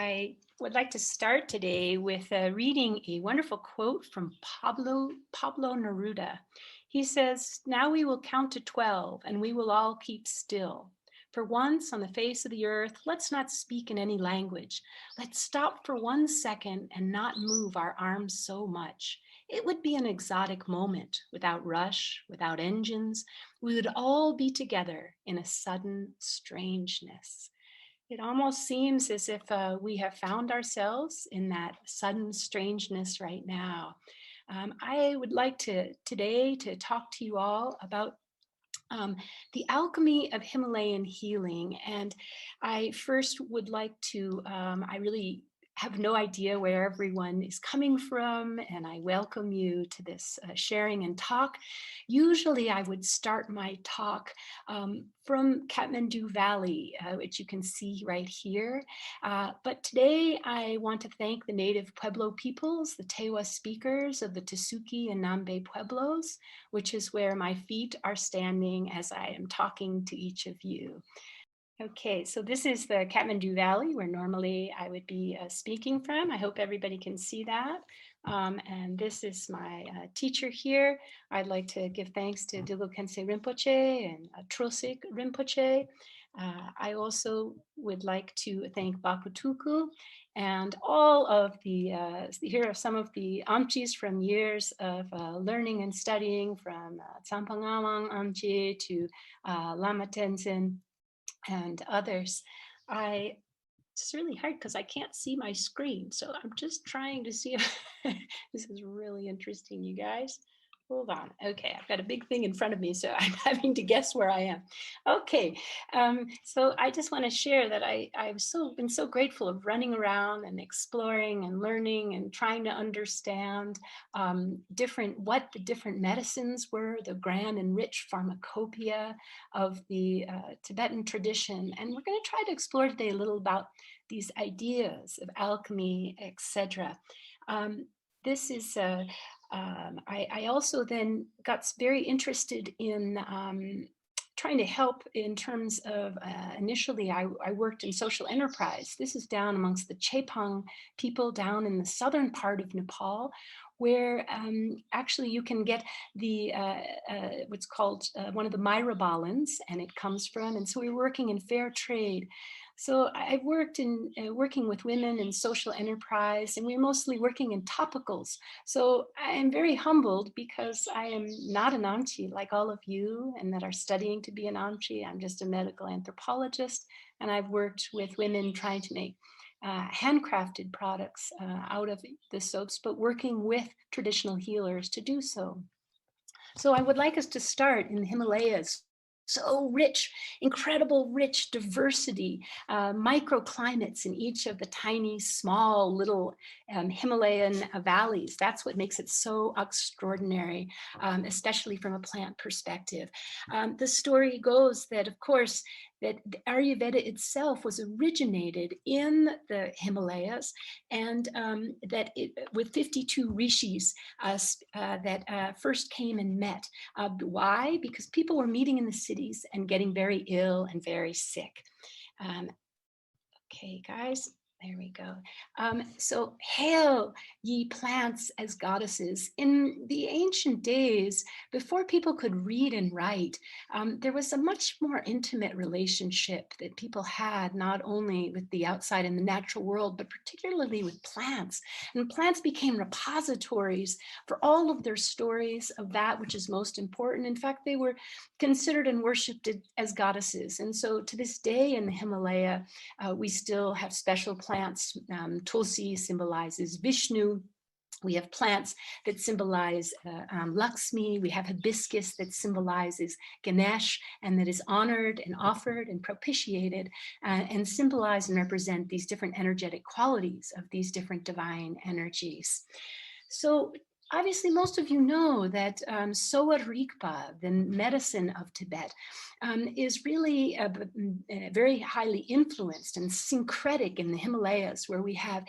I would like to start today with reading a wonderful quote from Pablo Neruda. He says, "Now we will count to 12 and we will all keep still. For once on the face of the earth, let's not speak in any language. Let's stop for 1 second and not move our arms so much. It would be an exotic moment without rush, without engines. We would all be together in a sudden strangeness." It almost seems as if we have found ourselves in that sudden strangeness right now. I would like today to talk to you all about um, the alchemy of Himalayan healing. And I first would like to, I really have no idea where everyone is coming from, and I welcome you to this sharing and talk. Usually, I would start my talk from Kathmandu Valley, which you can see right here. But today, I want to thank the native Pueblo peoples, the Tewa speakers of the Tesuque and Nambe Pueblos, which is where my feet are standing as I am talking to each of you. Okay, so this is the Kathmandu Valley where normally I would be speaking from. I hope everybody can see that. And this is my teacher here. I'd like to give thanks to Dilgo Khyentse Rinpoche and Trosik Rinpoche. I also would like to thank Bakutuku and all of here are some of the Amchis from years of learning and studying, from Tsampangamang Amchi to Lama Tenzin and others. It's really hard because I can't see my screen. So I'm just trying to see if this is really interesting, you guys. Hold on. Okay, I've got a big thing in front of me, so I'm having to guess where I am. Okay, so I just want to share that I've been so grateful of running around and exploring and learning and trying to understand what the different medicines were, the grand and rich pharmacopoeia of the Tibetan tradition. And we're going to try to explore today a little about these ideas of alchemy, etc. This is I also then got very interested in trying to help in terms of initially I worked in social enterprise. This is down amongst the Chepang people down in the southern part of Nepal, where actually you can get the what's called one of the myrobalans, and it comes from, and so we were working in fair trade. So I've worked in working with women in social enterprise, and we're mostly working in topicals. So I am very humbled because I am not an Amchi like all of you and that are studying to be an Amchi. I'm just a medical anthropologist, and I've worked with women trying to make handcrafted products out of the soaps, but working with traditional healers to do so. So I would like us to start in the Himalayas. So rich, incredible rich diversity, microclimates in each of the tiny, small, little Himalayan valleys. That's what makes it so extraordinary, especially from a plant perspective. The story goes that, of course, that Ayurveda itself was originated in the Himalayas, and that with 52 rishis that first came and met. Why? Because people were meeting in the cities and getting very ill and very sick. Okay, guys. There we go. So hail ye plants as goddesses. In the ancient days, before people could read and write, there was a much more intimate relationship that people had, not only with the outside and the natural world, but particularly with plants. And plants became repositories for all of their stories of that which is most important. In fact, they were considered and worshipped as goddesses. And so to this day in the Himalaya, we still have special plants. Tulsi symbolizes Vishnu. We have plants that symbolize Lakshmi. We have hibiscus that symbolizes Ganesh and that is honored and offered and propitiated and symbolize and represent these different energetic qualities of these different divine energies. So Obviously, most of you know that Soa Rigpa, the medicine of Tibet, is really very highly influenced and syncretic in the Himalayas, where we have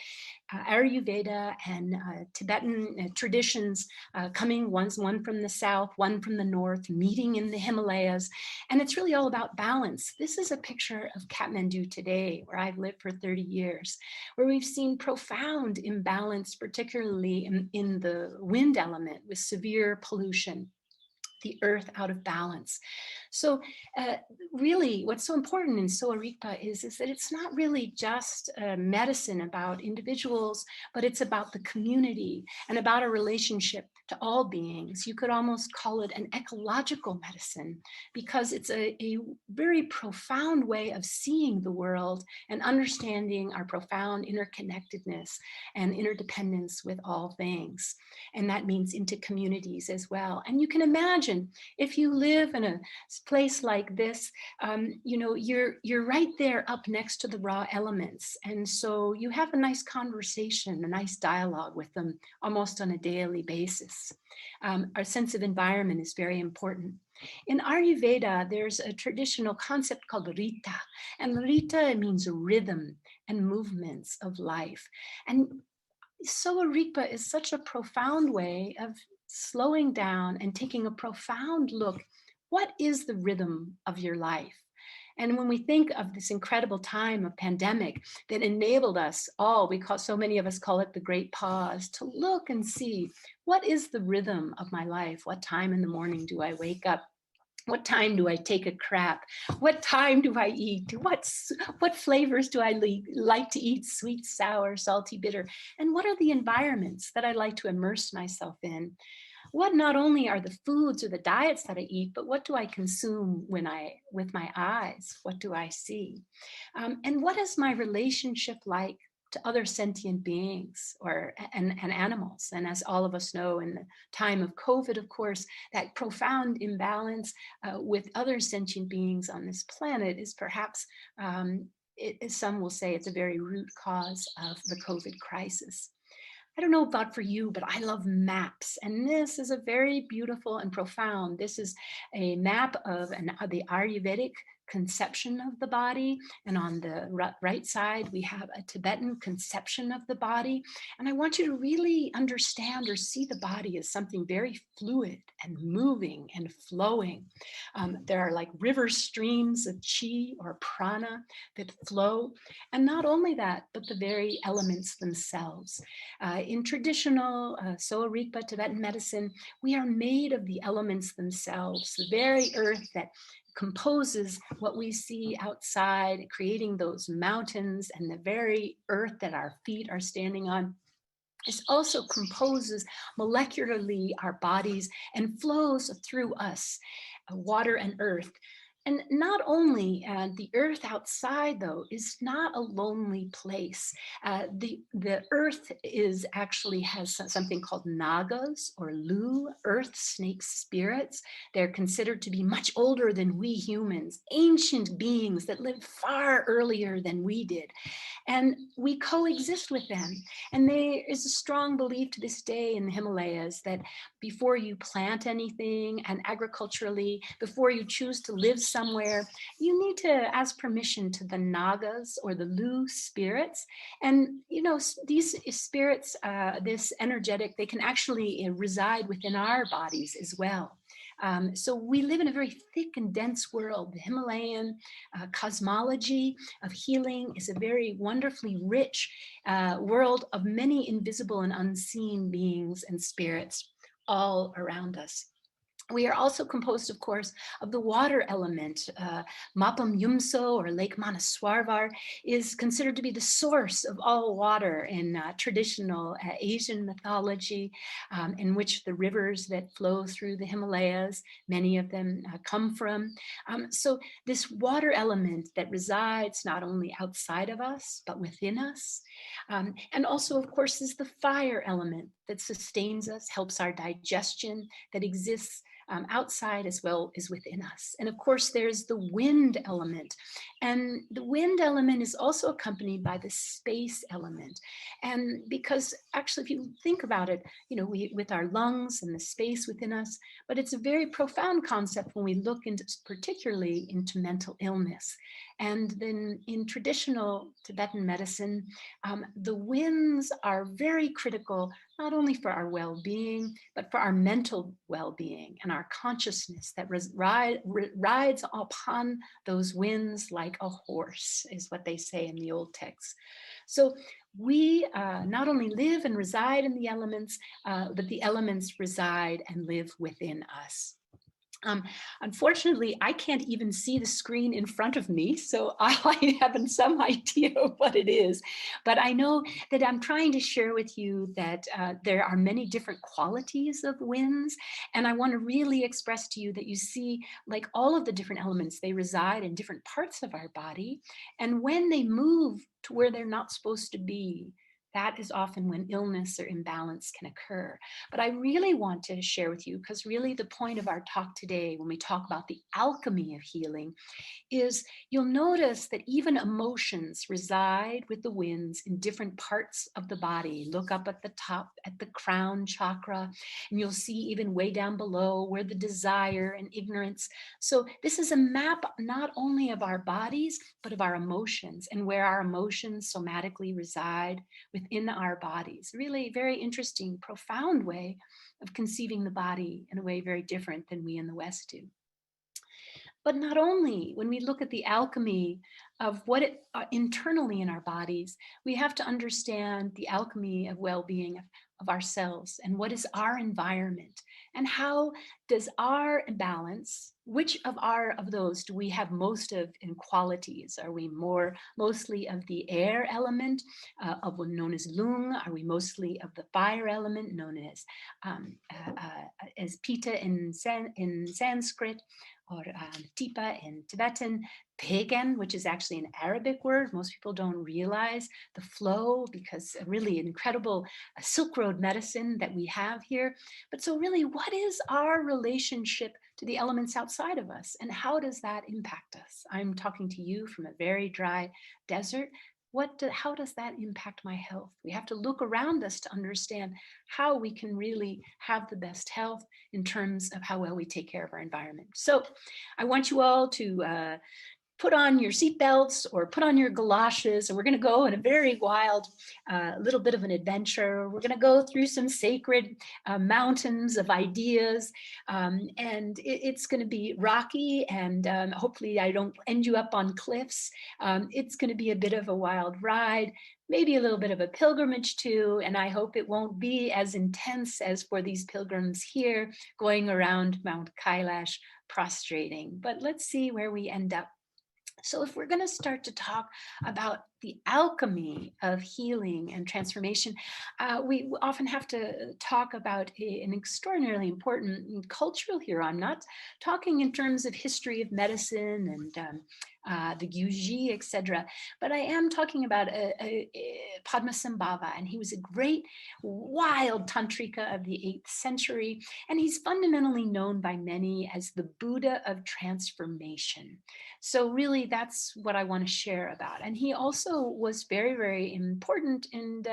Ayurveda and Tibetan traditions coming, one from the south, one from the north, meeting in the Himalayas. And it's really all about balance. This is a picture of Kathmandu today, where I've lived for 30 years, where we've seen profound imbalance, particularly in the wind element with severe pollution, the earth out of balance. So really what's so important in Soa Rigpa is that it's not really just medicine about individuals, but it's about the community and about a relationship to all beings. You could almost call it an ecological medicine, because it's a very profound way of seeing the world and understanding our profound interconnectedness and interdependence with all things. And that means into communities as well. And you can imagine, if you live in a place like this, you're right there up next to the raw elements. And so you have a nice conversation, a nice dialogue with them almost on a daily basis. Our sense of environment is very important. In Ayurveda, there's a traditional concept called Rita, and Rita means rhythm and movements of life. And Soa Rigpa is such a profound way of slowing down and taking a profound look. What is the rhythm of your life? And when we think of this incredible time of pandemic that enabled us all, because so many of us call it the great pause, to look and see, what is the rhythm of my life? What time in the morning do I wake up? What time do I take a crap? What time do I eat? What flavors do I like to eat? Sweet, sour, salty, bitter? And what are the environments that I like to immerse myself in? What not only are the foods or the diets that I eat, but what do I consume with my eyes? What do I see? And what is my relationship like to other sentient beings and animals? And as all of us know, in the time of COVID, of course, that profound imbalance with other sentient beings on this planet is perhaps, some will say, it's a very root cause of the COVID crisis. I don't know about for you, but I love maps. And this is a very beautiful and profound. This is a map of the Ayurvedic conception of the body. And on the right side, we have a Tibetan conception of the body. And I want you to really understand or see the body as something very fluid and moving and flowing. There are like river streams of chi or prana that flow. And not only that, but the very elements themselves. In traditional Soa Rigpa Tibetan medicine, we are made of the elements themselves, the very earth that composes what we see outside, creating those mountains, and the very earth that our feet are standing on. This also composes molecularly our bodies and flows through us, water and earth. And not only the earth outside, though, is not a lonely place. The earth actually has something called nagas or lu, earth snake spirits. They're considered to be much older than we humans, ancient beings that lived far earlier than we did. And we coexist with them. And there is a strong belief to this day in the Himalayas that before you plant anything, and agriculturally, before you choose to live somewhere, you need to ask permission to the nagas or the lu spirits. And these spirits, this energetic, they can actually reside within our bodies as well. So we live in a very thick and dense world. The Himalayan cosmology of healing is a very wonderfully rich world of many invisible and unseen beings and spirits all around us. We are also composed, of course, of the water element. Mapam Yumso, or Lake Manaswarvar, is considered to be the source of all water in traditional Asian mythology, in which the rivers that flow through the Himalayas, many of them come from. So this water element that resides not only outside of us, but within us. And also, of course, is the fire element that sustains us, helps our digestion, that exists outside as well as within us. And of course, there's the wind element. And the wind element is also accompanied by the space element. And because actually, if you think about it, we with our lungs and the space within us, but it's a very profound concept when we look into particularly into mental illness. And then in traditional Tibetan medicine, the winds are very critical, not only for our well-being, but for our mental well-being and our consciousness that rides upon those winds like a horse, is what they say in the old texts. So we not only live and reside in the elements, but the elements reside and live within us. Unfortunately, I can't even see the screen in front of me, so I haven't some idea of what it is. But I know that I'm trying to share with you that there are many different qualities of winds, and I want to really express to you that you see, like all of the different elements, they reside in different parts of our body, and when they move to where they're not supposed to be, that is often when illness or imbalance can occur. But I really want to share with you, because really the point of our talk today, when we talk about the alchemy of healing, is you'll notice that even emotions reside with the winds in different parts of the body. Look up at the top at the crown chakra, and you'll see even way down below where the desire and ignorance. So this is a map not only of our bodies, but of our emotions, and where our emotions somatically reside within our bodies. Really very interesting, profound way of conceiving the body in a way very different than we in the West do. But not only, when we look at the alchemy of what it internally in our bodies, we have to understand the alchemy of well-being of ourselves and what is our environment and how does our balance, which of those do we have most of in qualities? Are we mostly of the air element, of what known as lung? Are we mostly of the fire element known as pitta in Sanskrit, or tipa in Tibetan, pagan, which is actually an Arabic word. Most people don't realize the flow, because really incredible Silk Road medicine that we have here. But so really, what is our relationship to the elements outside of us, and how does that impact us? I'm talking to you from a very dry desert. How does that impact my health? We have to look around us to understand how we can really have the best health in terms of how well we take care of our environment. So I want you all to put on your seatbelts or put on your galoshes, and we're going to go in a very wild little bit of an adventure. We're going to go through some sacred mountains of ideas, and it's going to be rocky, and hopefully I don't end you up on cliffs. It's going to be a bit of a wild ride, maybe a little bit of a pilgrimage too, and I hope it won't be as intense as for these pilgrims here going around Mount Kailash prostrating. But let's see where we end up. So if we're going to start to talk about the alchemy of healing and transformation, we often have to talk about an extraordinarily important cultural hero. I'm not talking in terms of history of medicine and the Gyuji, etc., but I am talking about Padmasambhava, and he was a great wild tantrika of the 8th century, and he's fundamentally known by many as the Buddha of transformation. So really, that's what I want to share about. And he also was very, very important, and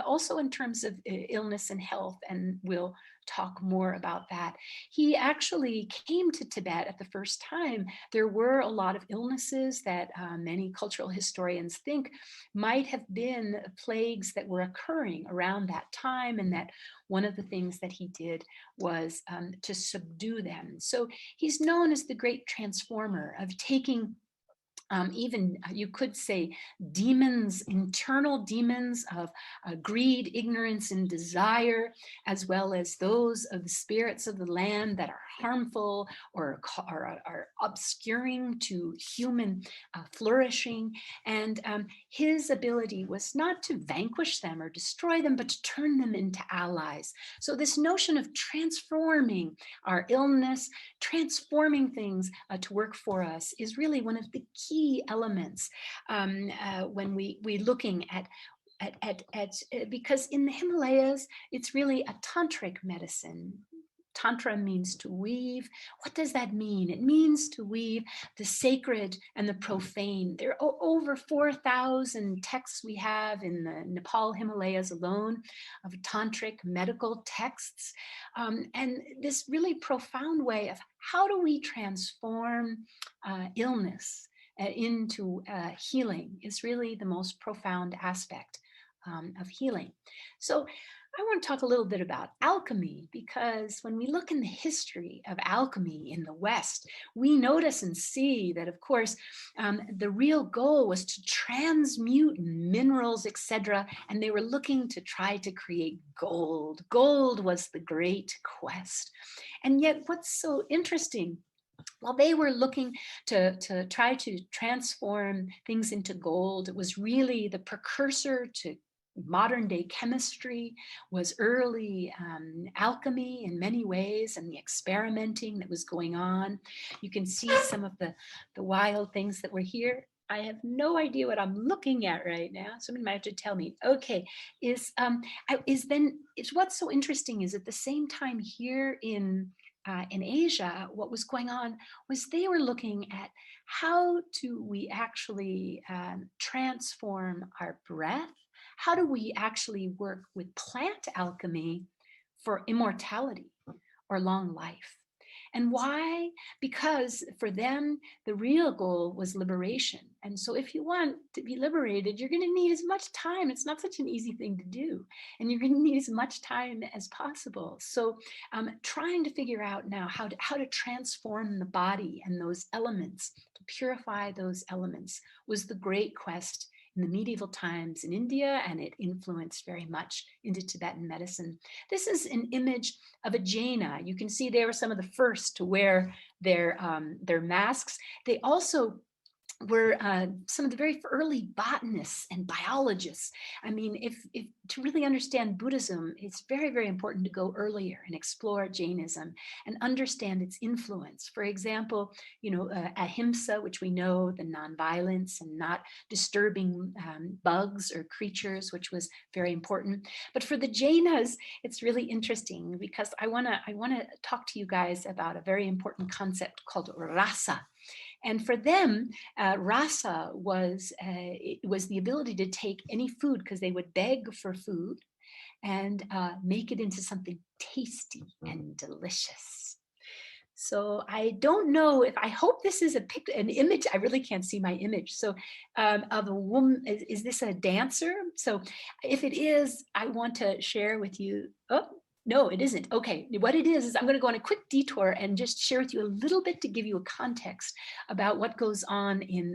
also in terms of illness and health, and we'll talk more about that. He actually came to Tibet at the first time. There were a lot of illnesses that many cultural historians think might have been plagues that were occurring around that time, and that one of the things that he did was to subdue them. So he's known as the great transformer of taking even you could say demons, internal demons of greed, ignorance, and desire, as well as those of the spirits of the land that are harmful or are obscuring to human flourishing. And his ability was not to vanquish them or destroy them, but to turn them into allies. So this notion of transforming our illness, transforming things to work for us, is really one of the key elements when we looking at because in the Himalayas, it's really a tantric medicine. Tantra means to weave. What does that mean? It means to weave the sacred and the profane. There are over 4,000 texts we have in the Nepal Himalayas alone of tantric medical texts. And this really profound way of how do we transform illness into healing is really the most profound aspect of healing. So I want to talk a little bit about alchemy, because when we look in the history of alchemy in the West, we notice and see that, of course, the real goal was to transmute minerals, etc. And they were looking to try to create gold. Gold was the great quest. And yet what's so interesting, while they were looking to try to transform things into gold, it was really the precursor to modern day chemistry, was early alchemy in many ways, and the experimenting that was going on. You can see some of the wild things that were here. I have no idea what I'm looking at right now. Somebody might have to tell me. Okay, what's so interesting is at the same time here in Asia, what was going on was they were looking at how do we actually transform our breath. How do we actually work with plant alchemy for immortality or long life? And why? Because for them, the real goal was liberation. And so if you want to be liberated, you're going to need as much time. It's not such an easy thing to do. And you're going to need as much time as possible. So trying to figure out now how to transform the body and those elements, to purify those elements, was the great quest in the medieval times in India, and it influenced very much into Tibetan medicine. This is an image of a Jaina. You can see they were some of the first to wear their masks. They also were some of the very early botanists and biologists. I mean, if to really understand Buddhism, it's very, very important to go earlier and explore Jainism and understand its influence. For example, ahimsa, which we know, the nonviolence and not disturbing bugs or creatures, which was very important. But for the Jainas, it's really interesting because I wanna talk to you guys about a very important concept called rasa. And for them, rasa was the ability to take any food, because they would beg for food, and make it into something tasty and delicious. So I don't know if, I hope this is an image. I really can't see my image. So of a woman, is this a dancer? So if it is, I want to share with you. Oh, no, it isn't. Okay, what it is I'm going to go on a quick detour and just share with you a little bit to give you a context about what goes on in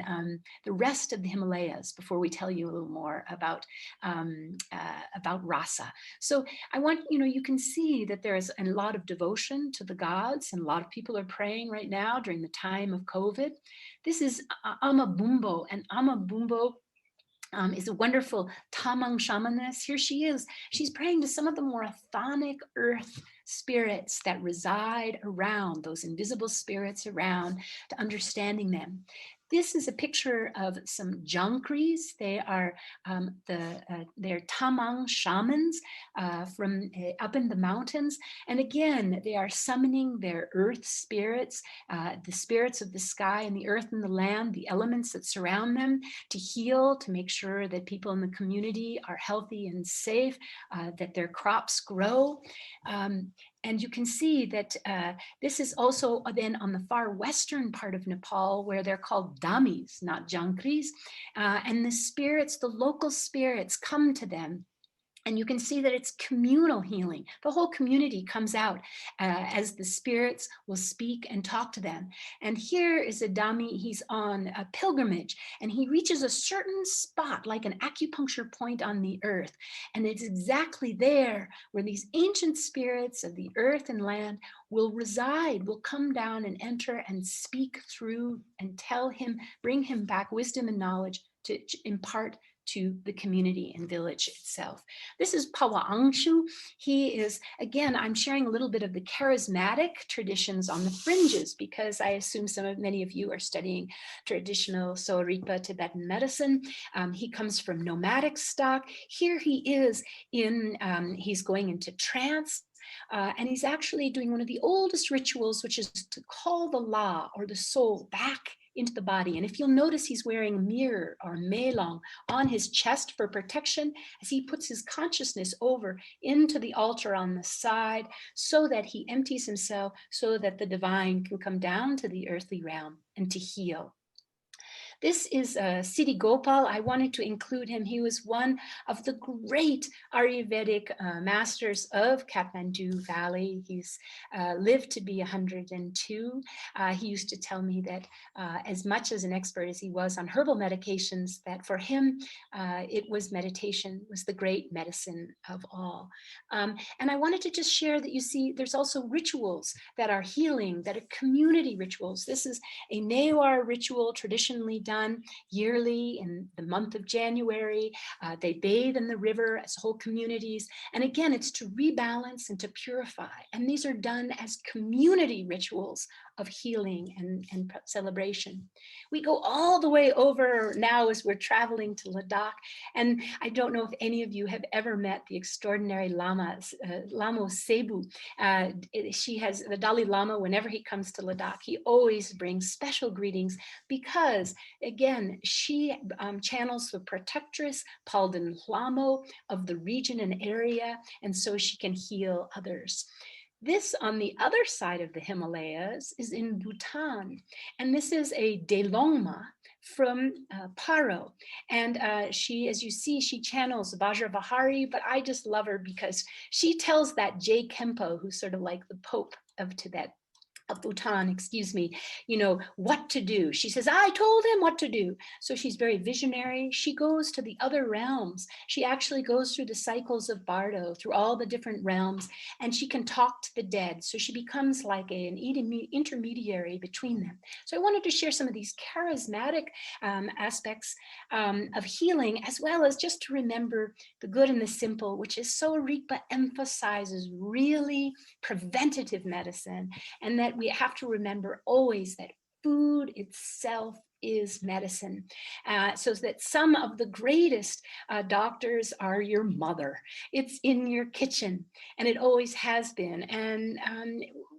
the rest of the Himalayas before we tell you a little more about rasa. So I want, you can see that there's a lot of devotion to the gods, and a lot of people are praying right now during the time of COVID. This is Ama Bumbo, and Ama Bumbo is a wonderful Tamang shamaness. Here she is. She's praying to some of the more chthonic earth spirits that reside around, those invisible spirits around, to understanding them. This is a picture of some jankris. They are they're Tamang shamans from up in the mountains. And again, they are summoning their earth spirits, the spirits of the sky and the earth and the land, the elements that surround them, to heal, to make sure that people in the community are healthy and safe, that their crops grow. And you can see that this is also then on the far western part of Nepal, where they're called damis, not jankris. And the spirits, the local spirits, come to them. And you can see that it's communal healing. The whole community comes out as the spirits will speak and talk to them. And here is a Dami. He's on a pilgrimage, and he reaches a certain spot, like an acupuncture point on the earth. And it's exactly there where these ancient spirits of the earth and land will reside, will come down and enter and speak through and tell him, bring him back wisdom and knowledge to impart to the community and village itself. This is Pawa Angshu. He is, again, I'm sharing a little bit of the charismatic traditions on the fringes, because I assume many of you are studying traditional Soaripa Tibetan medicine. He comes from nomadic stock. Here he is he's going into trance. And he's actually doing one of the oldest rituals, which is to call the La, or the soul, back into the body. And if you'll notice, he's wearing a mirror or melong on his chest for protection as he puts his consciousness over into the altar on the side, so that he empties himself, so that the divine can come down to the earthly realm and to heal. This is Siddhi Gopal. I wanted to include him. He was one of the great Ayurvedic masters of Kathmandu Valley. He's lived to be 102. He used to tell me that as much as an expert as he was on herbal medications, that for him, it was meditation, was the great medicine of all. And I wanted to just share that, you see, there's also rituals that are healing, that are community rituals. This is a Newar ritual traditionally done yearly in the month of January. They bathe in the river as whole communities. And again, it's to rebalance and to purify. And these are done as community rituals of healing and celebration. We go all the way over now as we're traveling to Ladakh. And I don't know if any of you have ever met the extraordinary Lama, Lama Sebu. She has the Dalai Lama. Whenever he comes to Ladakh, he always brings special greetings, because again, she channels the protectress Palden Lamo of the region and area, and so she can heal others. This, on the other side of the Himalayas, is in Bhutan, and this is a Delongma from Paro. And she, as you see, she channels Vajravahari, but I just love her because she tells that Jay Kempo, who's sort of like the Pope of Tibet, of Bhutan, excuse me, you know, what to do. She says, I told him what to do. So she's very visionary. She goes to the other realms. She actually goes through the cycles of Bardo, through all the different realms, and she can talk to the dead. So she becomes like an intermediary between them. So I wanted to share some of these charismatic aspects of healing, as well as just to remember the good and the simple, which is so Rigpa emphasizes really preventative medicine, and that we have to remember always that food itself is medicine. So that some of the greatest doctors are your mother. It's in your kitchen, and it always has been. And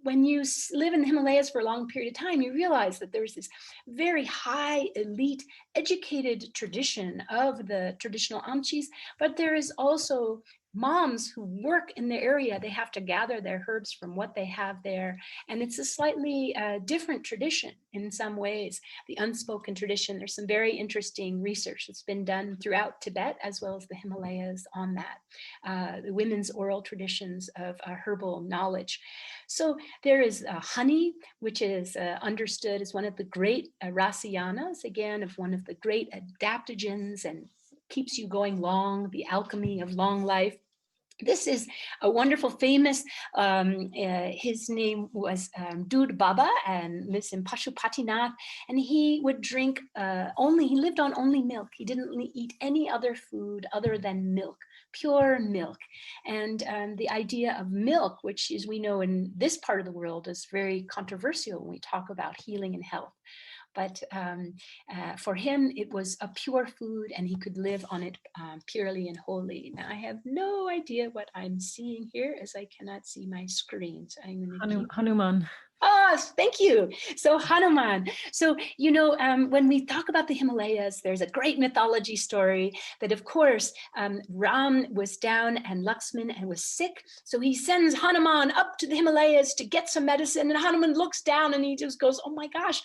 when you live in the Himalayas for a long period of time, you realize that there's this very high, elite, educated tradition of the traditional amchis, but there is also moms who work in the area. They have to gather their herbs from what they have there. And it's a slightly different tradition in some ways, the unspoken tradition. There's some very interesting research that's been done throughout Tibet, as well as the Himalayas, on that, the women's oral traditions of herbal knowledge. So there is honey, which is understood as one of the great rasiyanas, again, of one of the great adaptogens, and keeps you going long, the alchemy of long life. This is a wonderful, famous, his name was Dud Baba, and lives in Pashupatinath, and he would drink he lived on only milk. He didn't eat any other food other than milk, pure milk. And the idea of milk, which, as we know in this part of the world, is very controversial when we talk about healing and health. But for him, it was a pure food, and he could live on it purely and wholly. Now, I have no idea what I'm seeing here, as I cannot see my screen. So I'm going to Hanuman. Oh, thank you. So Hanuman. So, you know, when we talk about the Himalayas, there's a great mythology story that, of course, Ram was down and Lakshman and was sick. So he sends Hanuman up to the Himalayas to get some medicine. And Hanuman looks down and he just goes, oh my gosh,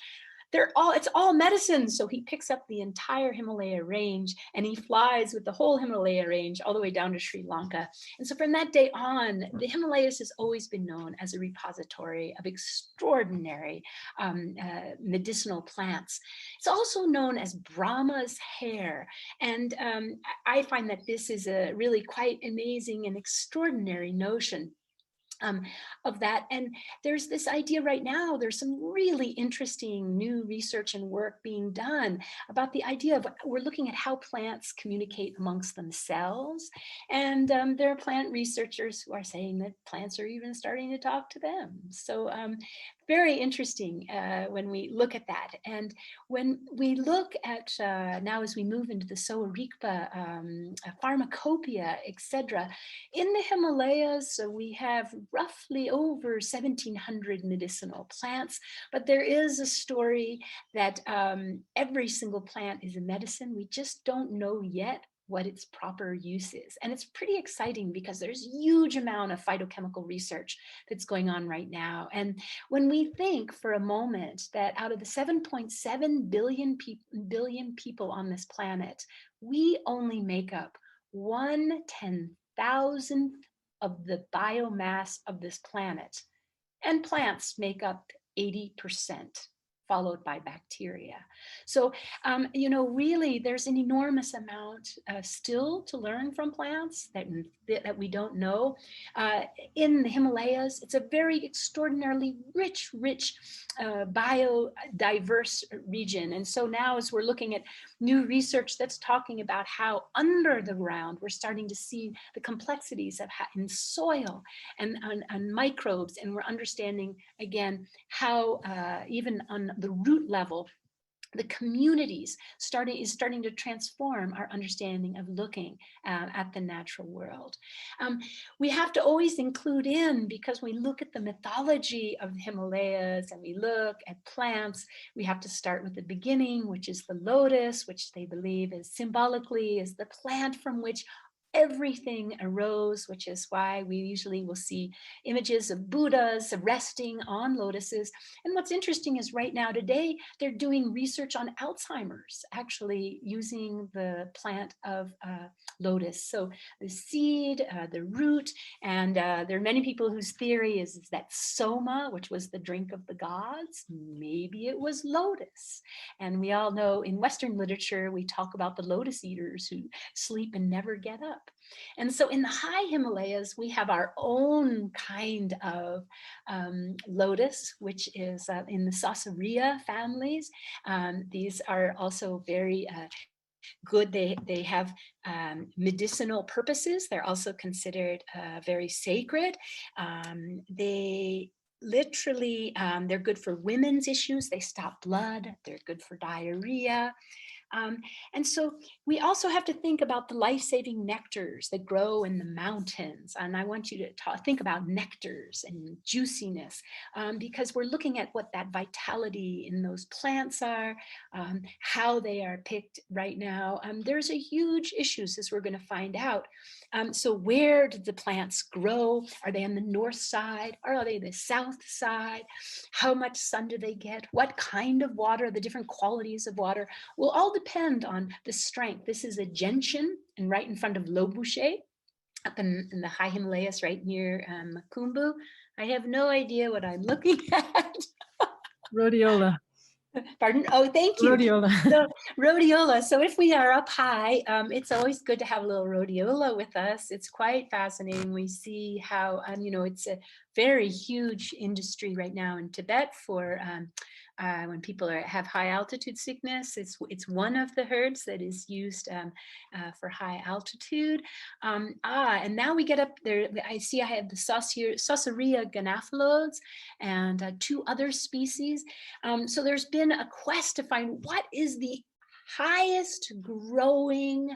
it's all medicine. So he picks up the entire Himalaya range, and he flies with the whole Himalaya range all the way down to Sri Lanka. And so from that day on, the Himalayas has always been known as a repository of extraordinary medicinal plants. It's also known as Brahma's hair. And I find that this is a really quite amazing and extraordinary notion of that. And there's this idea right now, there's some really interesting new research and work being done about the idea of, we're looking at how plants communicate amongst themselves. And there are plant researchers who are saying that plants are even starting to talk to them. So very interesting when we look at that. And when we look at now as we move into the Soarikpa pharmacopoeia, etc., in the Himalayas, we have roughly over 1,700 medicinal plants, but there is a story that every single plant is a medicine. We just don't know yet what its proper use is. And it's pretty exciting because there's a huge amount of phytochemical research that's going on right now. And when we think for a moment that out of the 7.7 billion people on this planet, we only make up 1/10,000th of the biomass of this planet. And plants make up 80%, followed by bacteria. So, really there's an enormous amount still to learn from plants that we don't know. In the Himalayas, it's a very extraordinarily rich biodiverse region. And so now as we're looking at new research that's talking about how under the ground, we're starting to see the complexities of in soil and microbes, and we're understanding again how even on the root level, the communities is starting to transform our understanding of looking at the natural world. We have to always include in, because we look at the mythology of the Himalayas and we look at plants, we have to start with the beginning, which is the lotus, which they believe is symbolically is the plant from which everything arose, which is why we usually will see images of Buddhas resting on lotuses. And what's interesting is right now today, they're doing research on Alzheimer's, actually using the plant of lotus. So the seed, the root, and there are many people whose theory is that soma, which was the drink of the gods, maybe it was lotus. And we all know in Western literature, we talk about the lotus eaters who sleep and never get up. And so in the high Himalayas, we have our own kind of lotus, which is in the Sasaria families. These are also very good. They have medicinal purposes. They're also considered very sacred. They literally, they're good for women's issues. They stop blood. They're good for diarrhea. And so we also have to think about the life-saving nectars that grow in the mountains. And I want you to think about nectars and juiciness, because we're looking at what that vitality in those plants are, how they are picked right now. There's a huge issues, as we're going to find out. So where did the plants grow? Are they on the north side? Or are they the south side? How much sun do they get? What kind of water, the different qualities of water will all depend on the strength. This is a gentian, and right in front of Lobuche, up in the high Himalayas, right near Makumbu. I have no idea what I'm looking at. Rhodiola. Pardon? Oh, thank you. Rhodiola. So, rhodiola. So if we are up high, it's always good to have a little rhodiola with us. It's quite fascinating. We see how, it's a very huge industry right now in Tibet for when people have high altitude sickness. It's one of the herbs that is used for high altitude. And now we get up there. I see I have the Sasaria ganaphilodes and two other species. So there's been a quest to find what is the highest growing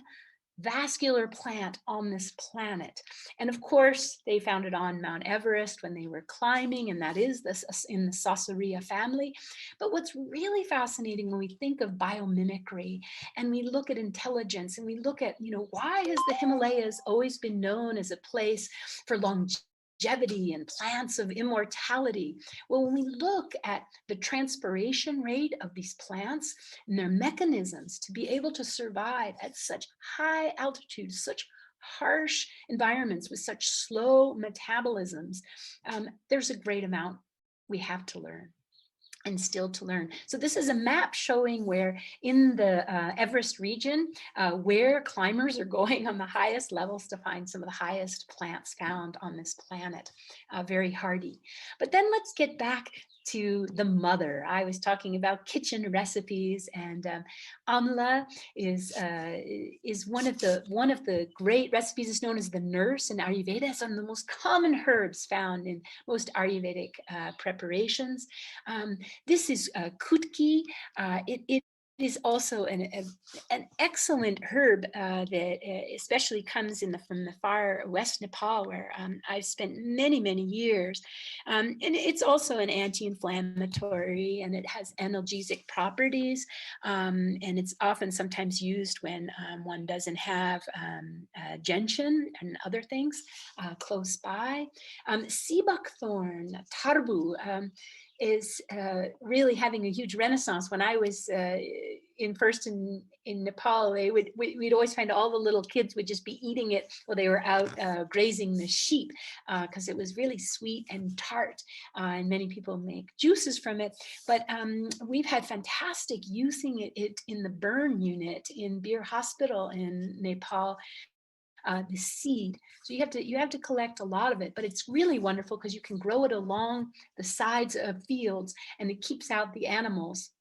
vascular plant on this planet. And of course, they found it on Mount Everest when they were climbing, and that is in the Sasaria family. But what's really fascinating when we think of biomimicry and we look at intelligence and we look at, why has the Himalayas always been known as a place for longevity and plants of immortality? Well, when we look at the transpiration rate of these plants and their mechanisms to be able to survive at such high altitudes, such harsh environments with such slow metabolisms, there's a great amount we have to learn. And still to learn. So this is a map showing where in the Everest region, where climbers are going on the highest levels to find some of the highest plants found on this planet, very hardy. But then let's get back to the mother. I was talking about kitchen recipes, and amla is one of the great recipes. It's known as the nurse in Ayurveda. It's one of the most common herbs found in most Ayurvedic preparations. This is kutki. It is also an excellent herb that especially comes from the far west Nepal, where I've spent many years. And it's also an anti-inflammatory, and it has analgesic properties. And it's often sometimes used when one doesn't have gentian and other things close by. Sea buckthorn, tarbu, is really having a huge renaissance. When I was in Nepal, we'd always find all the little kids would just be eating it while they were out grazing the sheep, because it was really sweet and tart, and many people make juices from it. But we've had fantastic using it in the burn unit in Bir Hospital in Nepal. The seed. So you have to collect a lot of it, but it's really wonderful because you can grow it along the sides of fields, and it keeps out the animals.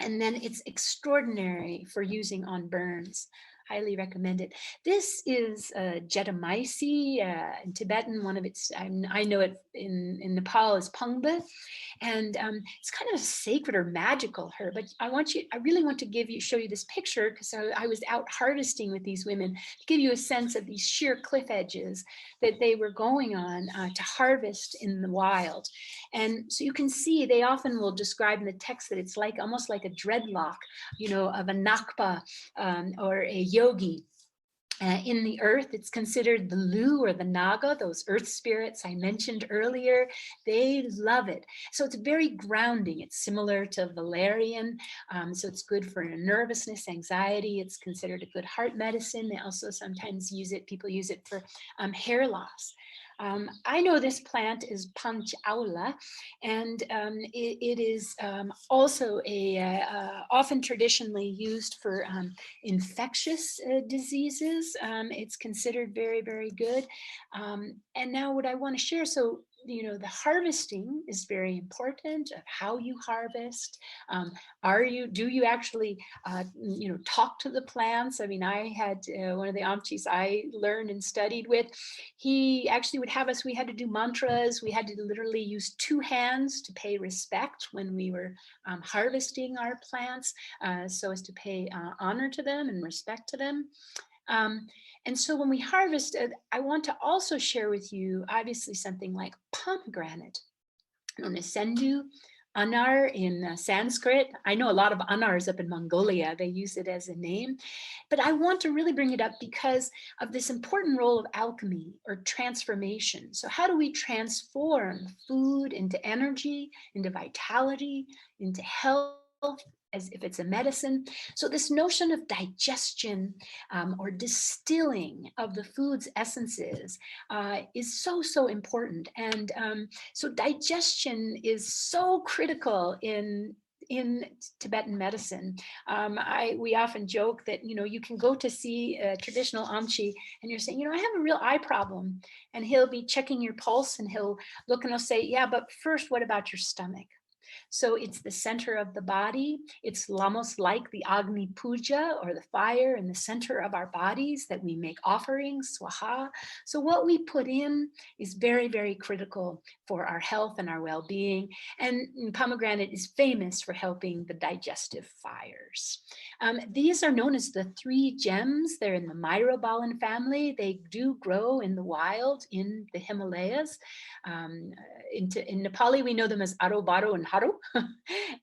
And then it's extraordinary for using on burns. Highly recommend it. This is Jetamyce in Tibetan. One of its, I know it in Nepal is Pungba, and it's kind of a sacred or magical herb. But I really want to show you this picture, because I was out harvesting with these women to give you a sense of these sheer cliff edges that they were going on to harvest in the wild. And so you can see they often will describe in the text that it's like almost like a dreadlock, of a nakpa or a yogi. In the earth, it's considered the Lu or the Naga, those earth spirits I mentioned earlier. They love it. So it's very grounding. It's similar to valerian. So it's good for nervousness, anxiety. It's considered a good heart medicine. They also sometimes people use it for hair loss. I know this plant is Panch Aula, and it is also often traditionally used for infectious diseases. It's considered very good. And now what I want to share, so the harvesting is very important, of how you harvest. Do you actually talk to the plants? I mean, I had one of the Amchis I learned and studied with. He actually would have us, we had to do mantras. We had to literally use two hands to pay respect when we were harvesting our plants, so as to pay honor to them and respect to them. And so when we harvest, I want to also share with you, obviously, something like pomegranate, known as sendu, anar in Sanskrit. I know a lot of anars up in Mongolia. They use it as a name. But I want to really bring it up because of this important role of alchemy or transformation. So how do we transform food into energy, into vitality, into health, as if it's a medicine? So this notion of digestion or distilling of the food's essences is so important. And so digestion is so critical in Tibetan medicine. We often joke that, you can go to see a traditional Amchi and you're saying, I have a real eye problem. And he'll be checking your pulse and he'll look and he'll say, yeah, but first, what about your stomach? So it's the center of the body. It's almost like the Agni Puja, or the fire in the center of our bodies that we make offerings, swaha. So what we put in is very critical for our health and our well-being. And pomegranate is famous for helping the digestive fires. These are known as the three gems. They're in the myrobalan family. They do grow in the wild in the Himalayas. In Nepali, we know them as Arobaro and Haru.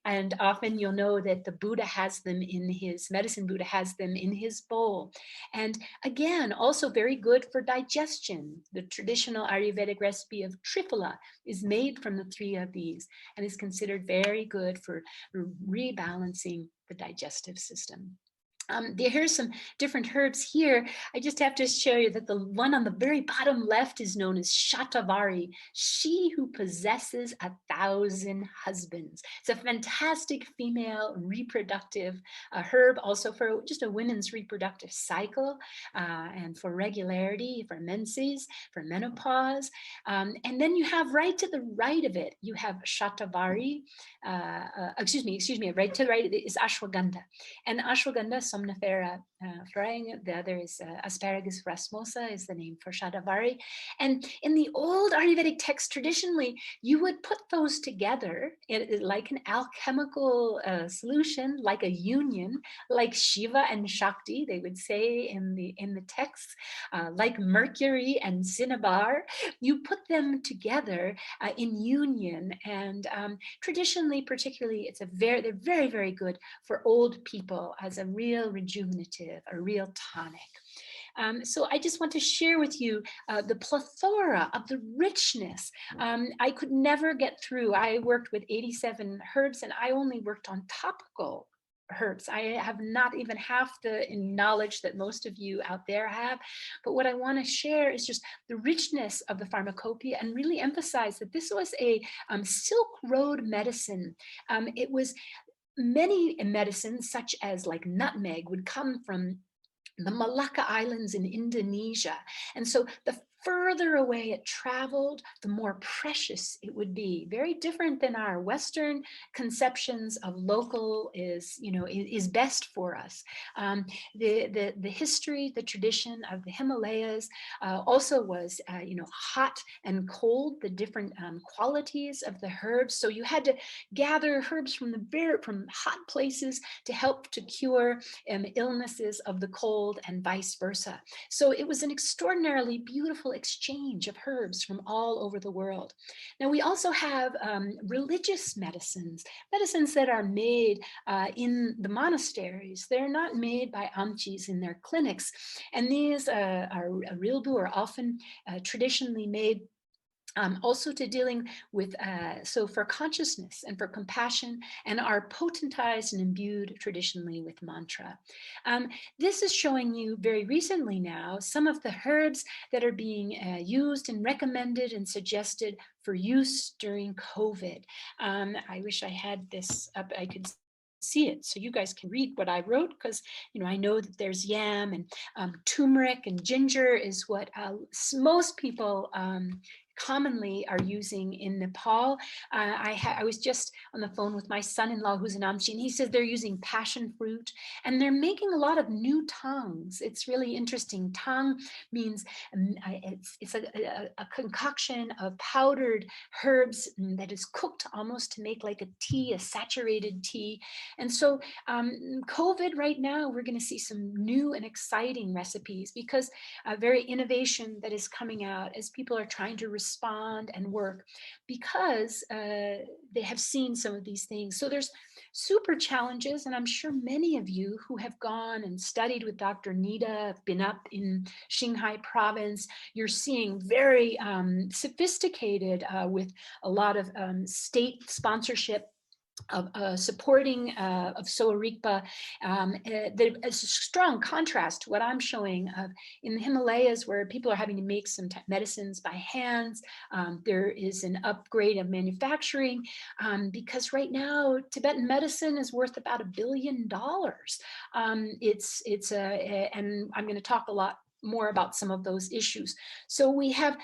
And often you'll know that the Buddha has them in his, medicine Buddha has them in his bowl. And again, also very good for digestion. The traditional Ayurvedic recipe of triphala is made from the three of these and is considered very good for rebalancing the digestive system. Here's some different herbs here. I just have to show you that the one on the very bottom left is known as Shatavari, she who possesses 1,000 husbands. It's a fantastic female reproductive herb, also for just a women's reproductive cycle and for regularity, for menses, for menopause. And then you have right to the right of it, you have Shatavari. Excuse me, right to the right is ashwagandha. And ashwagandha somnifera frang, the other is asparagus rasmosa is the name for shatavari. And in the old Ayurvedic text, traditionally, you would put those together like an alchemical solution, like a union, like Shiva and Shakti, they would say in the texts, like Mercury and Cinnabar. You put them together in union, and traditionally, particularly, they're very, very good for old people as a real rejuvenative, a real tonic. So I just want to share with you the plethora of the richness. I could never get through. I worked with 87 herbs and I only worked on topical herbs. I have not even half the knowledge that most of you out there have. But what I want to share is just the richness of the pharmacopoeia and really emphasize that this was a Silk Road medicine. It was many medicines, such as like nutmeg, would come from the Malacca Islands in Indonesia. And so the further away it traveled, the more precious it would be. Very different than our Western conceptions of local is best for us. The history, the tradition of the Himalayas also was, hot and cold, the different qualities of the herbs. So you had to gather herbs from from hot places to help to cure illnesses of the cold and vice versa. So it was an extraordinarily beautiful exchange of herbs from all over the world. Now we also have religious medicines that are made in the monasteries. They're not made by amchis in their clinics. And these are rilbu are often traditionally made also to dealing with, so for consciousness and for compassion, and are potentized and imbued traditionally with mantra. This is showing you very recently now some of the herbs that are being used and recommended and suggested for use during COVID. I wish I had this up, I could see it so you guys can read what I wrote, because I know that there's yam and turmeric and ginger is what most people commonly are using in Nepal. I was just on the phone with my son-in-law who's an Amchi, and he says they're using passion fruit, and they're making a lot of new tongues. It's really interesting. Tang means it's a concoction of powdered herbs that is cooked almost to make like a tea, a saturated tea. And so COVID right now, we're going to see some new and exciting recipes, because very innovation that is coming out as people are trying to respond and work, because they have seen some of these things. So there's super challenges, and I'm sure many of you who have gone and studied with Dr. Nida, been up in Qinghai province, you're seeing very sophisticated with a lot of state sponsorship of supporting of Soa Rigpa. It's a strong contrast to what I'm showing in the Himalayas, where people are having to make some medicines by hands. There is an upgrade of manufacturing, because right now Tibetan medicine is worth about $1 billion. And I'm going to talk a lot more about some of those issues. So we have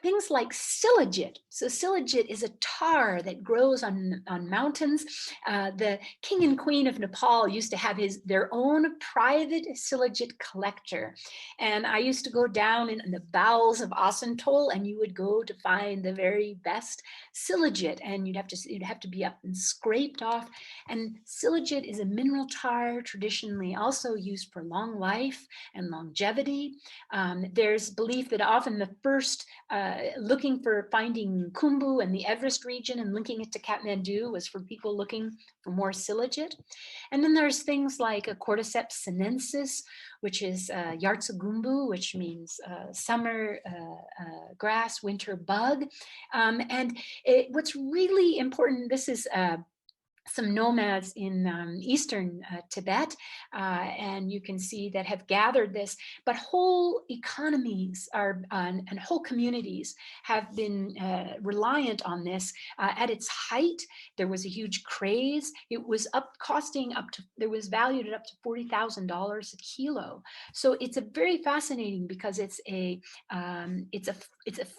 things like silagit. So silagit is a tar that grows on mountains. The king and queen of Nepal used to have their own private silagit collector. And I used to go down in the bowels of Asantol, and you would go to find the very best silagit, and you'd have to be up and scraped off. And silagit is a mineral tar traditionally also used for long life and longevity. There's belief that often the first looking for finding Khumbu and the Everest region and linking it to Kathmandu was for people looking for more silagit. And then there's things like a Cordyceps sinensis, which is Yartsagumbu, which means summer grass, winter bug. And what's really important, this is some nomads in eastern Tibet, and you can see that have gathered this, but whole economies are and whole communities have been reliant on this. At its height, there was a huge craze. It was there was valued at up to $40,000 a kilo. So it's a very fascinating, because it's a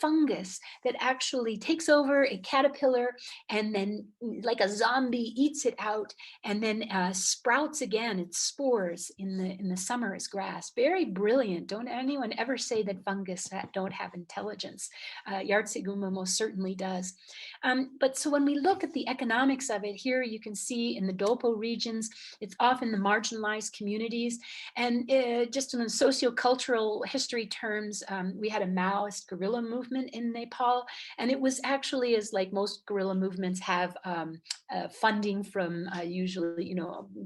fungus that actually takes over a caterpillar, and then like a zombie eats it out, and then sprouts again its spores in the summer as grass. Very brilliant. Don't anyone ever say that fungus don't have intelligence. Yartseguma most certainly does. But so when we look at the economics of it, here you can see in the Dolpo regions, it's often the marginalized communities. And just in sociocultural history terms, we had a Maoist guerrilla movement in Nepal, and it was actually, as like most guerrilla movements have funding from usually,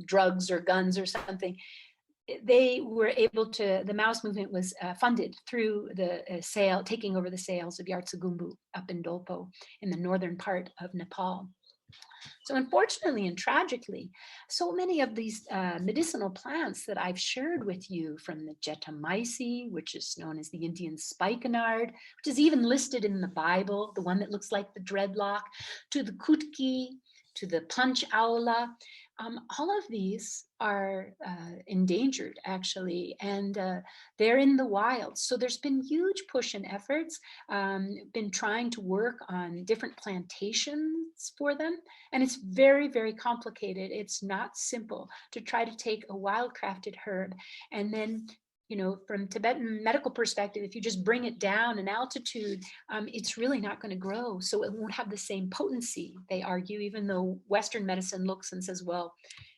drugs or guns or something. They were able to, the Maoist movement was funded through the taking over the sales of Yartsegumbu up in Dolpo in the northern part of Nepal. So unfortunately and tragically, so many of these medicinal plants that I've shared with you, from the Jetamyce, which is known as the Indian spikenard, which is even listed in the Bible, the one that looks like the dreadlock, to the kutki, to the punch aula, all of these are endangered, actually, and they're in the wild. So there's been huge push and efforts, been trying to work on different plantations for them. And it's very, very complicated. It's not simple to try to take a wildcrafted herb and then, from Tibetan medical perspective, if you just bring it down in altitude, it's really not going to grow. So it won't have the same potency, they argue, even though Western medicine looks and says, well,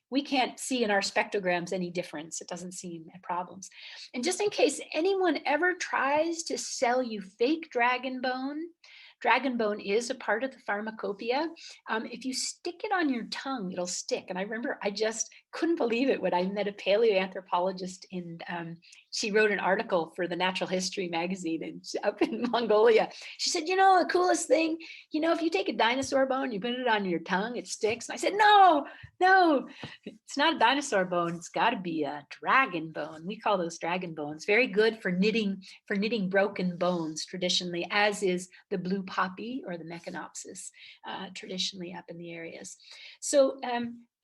we can't see in our spectrograms any difference. It doesn't seem problems. And just in case anyone ever tries to sell you fake dragon bone is a part of the pharmacopoeia. If you stick it on your tongue, it'll stick. And I remember I just couldn't believe it when I met a paleoanthropologist she wrote an article for the Natural History magazine up in Mongolia. She said, the coolest thing, if you take a dinosaur bone, you put it on your tongue, it sticks. And I said, no, it's not a dinosaur bone. It's got to be a dragon bone. We call those dragon bones. Very good for knitting broken bones traditionally, as is the blue poppy or the Mechanopsis traditionally up in the areas. So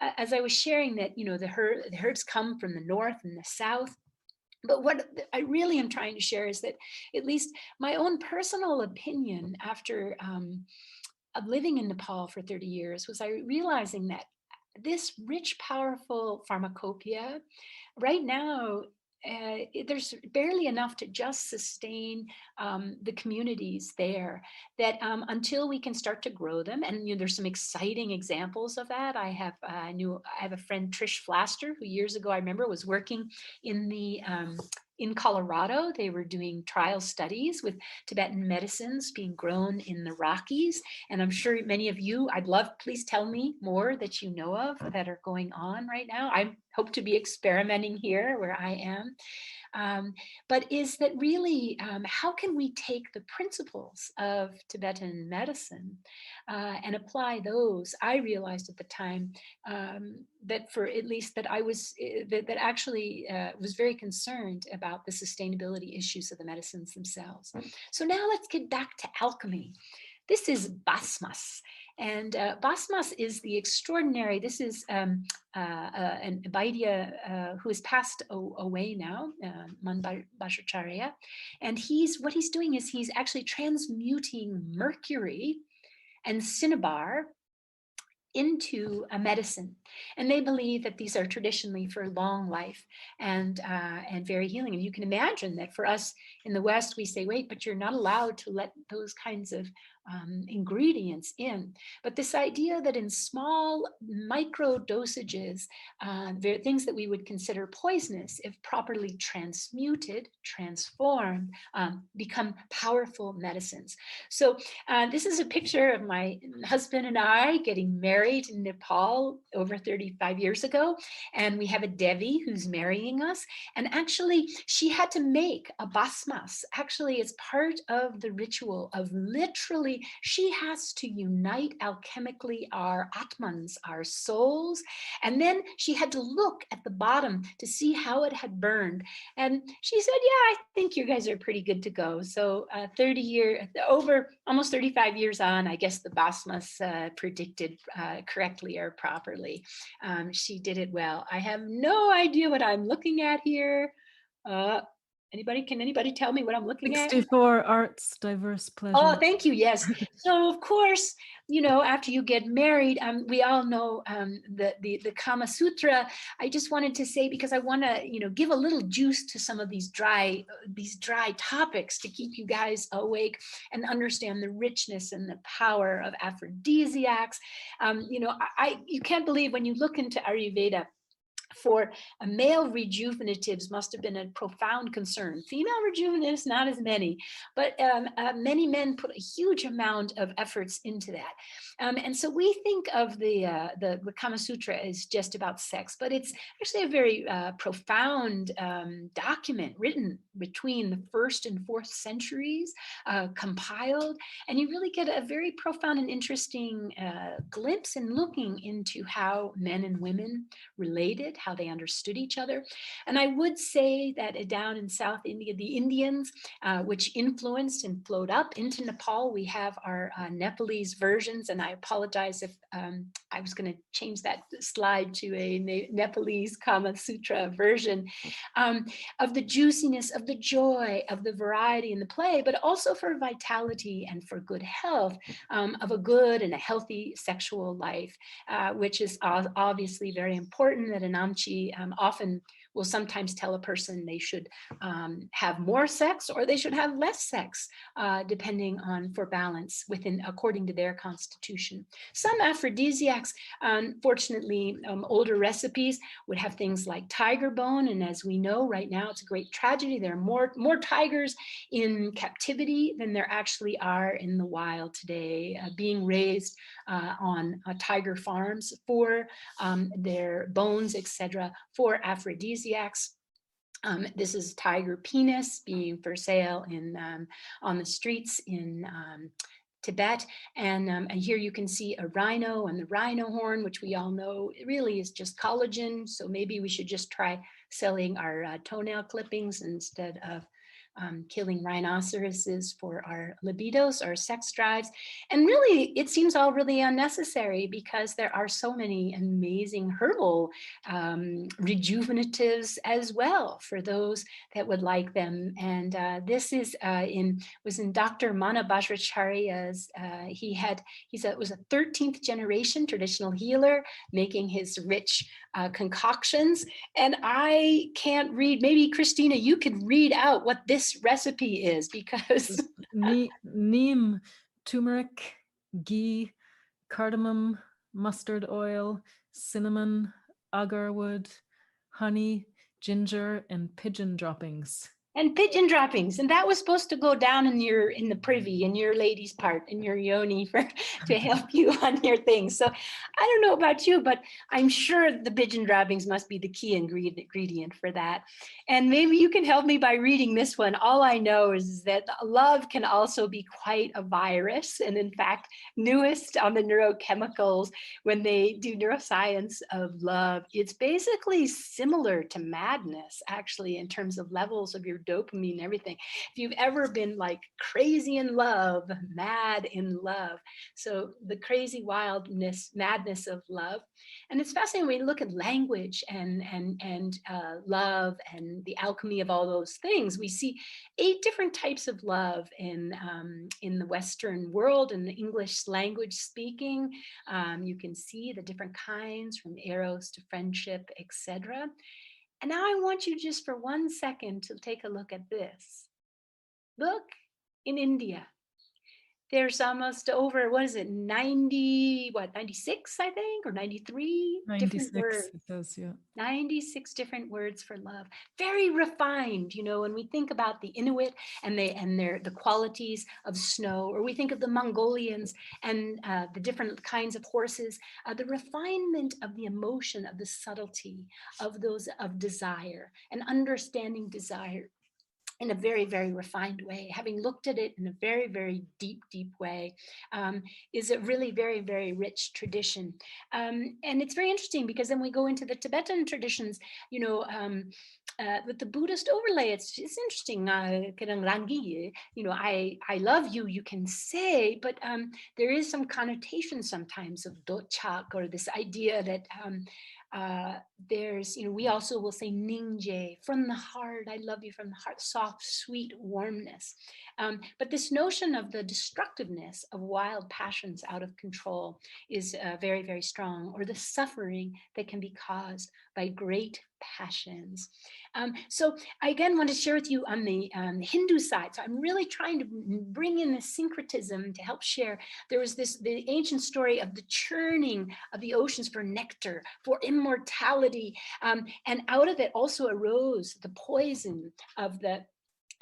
as I was sharing that, the herbs come from the north and the south. But what I really am trying to share is that, at least my own personal opinion after living in Nepal for 30 years, was I realizing that this rich, powerful pharmacopoeia right now, there's barely enough to just sustain the communities there, that until we can start to grow them. And there's some exciting examples of that. I have a friend, Trish Flaster, who years ago I remember was working in Colorado. They were doing trial studies with Tibetan medicines being grown in the Rockies. And I'm sure many of you, please tell me more that you know of that are going on right now. I hope to be experimenting here where I am. But is that really, how can we take the principles of Tibetan medicine and apply those? I realized at the time that for at least that I was, that actually was very concerned about the sustainability issues of the medicines themselves. So now let's get back to alchemy. This is basmas. And basmas is the extraordinary, this is an Vaidya who has passed away now, Man Bhattacharya. And what he's doing is he's actually transmuting mercury and cinnabar into a medicine. And they believe that these are traditionally for long life and very healing. And you can imagine that for us in the West, we say, wait, but you're not allowed to let those kinds of ingredients in. But this idea that in small micro dosages, things that we would consider poisonous, if properly transmuted, transformed, become powerful medicines. So this is a picture of my husband and I getting married in Nepal over or 35 years ago. And we have a Devi who's marrying us. And actually, she had to make a basmas. Actually, it's part of the ritual of literally, she has to unite alchemically our atmans, our souls. And then she had to look at the bottom to see how it had burned. And she said, yeah, I think you guys are pretty good to go. So over almost 35 years on, I guess the basmas predicted correctly or properly. She did it well. I have no idea what I'm looking at here. Can anybody tell me what I'm looking at? 64 arts, diverse pleasure. Oh, thank you. Yes. So of course, after you get married, we all know the Kama Sutra. I just wanted to say, because I want to, give a little juice to some of these dry topics to keep you guys awake and understand the richness and the power of aphrodisiacs. You can't believe when you look into Ayurveda, for a male rejuvenatives must have been a profound concern. Female rejuvenatives, not as many, but many men put a huge amount of efforts into that. And so we think of the Kama Sutra as just about sex, but it's actually a very profound document written between the 1st and 4th centuries, compiled, and you really get a very profound and interesting glimpse in looking into how men and women related, how they understood each other. And I would say that down in South India, the Indians, which influenced and flowed up into Nepal, we have our Nepalese versions. And I apologize if I was going to change that slide to a Nepalese Kama Sutra version, of the juiciness, of the joy, of the variety and the play, but also for vitality and for good health, of a good and a healthy sexual life, which is obviously very important. That an Amchi often will sometimes tell a person they should have more sex or they should have less sex, depending on, for balance according to their constitution. Some aphrodisiacs, unfortunately, older recipes would have things like tiger bone. And as we know right now, it's a great tragedy. There are more tigers in captivity than there actually are in the wild today, being raised on tiger farms for their bones, etc., for aphrodisiacs. This is tiger penis being for sale on the streets in Tibet. And here you can see a rhino and the rhino horn, which we all know really is just collagen. So maybe we should just try selling our toenail clippings instead of killing rhinoceroses for our libidos, our sex drives. And really, it seems all really unnecessary because there are so many amazing herbal rejuvenatives as well for those that would like them. And this was in Dr. Mana Bajracharya's. Was a 13th generation traditional healer making his rich concoctions. And I can't read. Maybe Christina, you could read out what this recipe is, because neem, turmeric, ghee, cardamom, mustard oil, cinnamon, agar wood, honey, ginger, and pigeon droppings. And pigeon droppings, and that was supposed to go down in the privy, in your lady's part, in your yoni, to help you on your things. So I don't know about you, but I'm sure the pigeon droppings must be the key ingredient for that. And maybe you can help me by reading this one. All I know is that love can also be quite a virus, and in fact, newest on the neurochemicals when they do neuroscience of love, it's basically similar to madness, actually, in terms of levels of your dopamine and everything. If you've ever been like crazy in love, mad in love. So the crazy wildness, madness of love. And it's fascinating when you look at language and love and the alchemy of all those things. We see 8 different types of love in the Western world, in the English language speaking. You can see the different kinds, from eros to friendship, etc. And now I want you just for 1 second to take a look at this. Look in India. There's almost over, what is it, 90, 96, I think, or 93 different 96, words. it says, yeah. 96 different words for love. Very refined, when we think about the Inuit and the qualities of snow, or we think of the Mongolians and the different kinds of horses, the refinement of the emotion, of the subtlety of those of desire and understanding desire in a very, very refined way, having looked at it in a very, very deep, deep way, is a really very, very rich tradition. And it's very interesting because then we go into the Tibetan traditions, with the Buddhist overlay. It's interesting. I love you, you can say, but there is some connotation sometimes of dochak, or this idea that there's, we also will say ninje, from the heart, I love you from the heart, soft, sweet warmness. But this notion of the destructiveness of wild passions out of control is very, very strong, or the suffering that can be caused by great passions. So I again want to share with you on the Hindu side. So I'm really trying to bring in the syncretism to help share. There was the ancient story of the churning of the oceans for nectar, for immortality. And out of it also arose the poison of the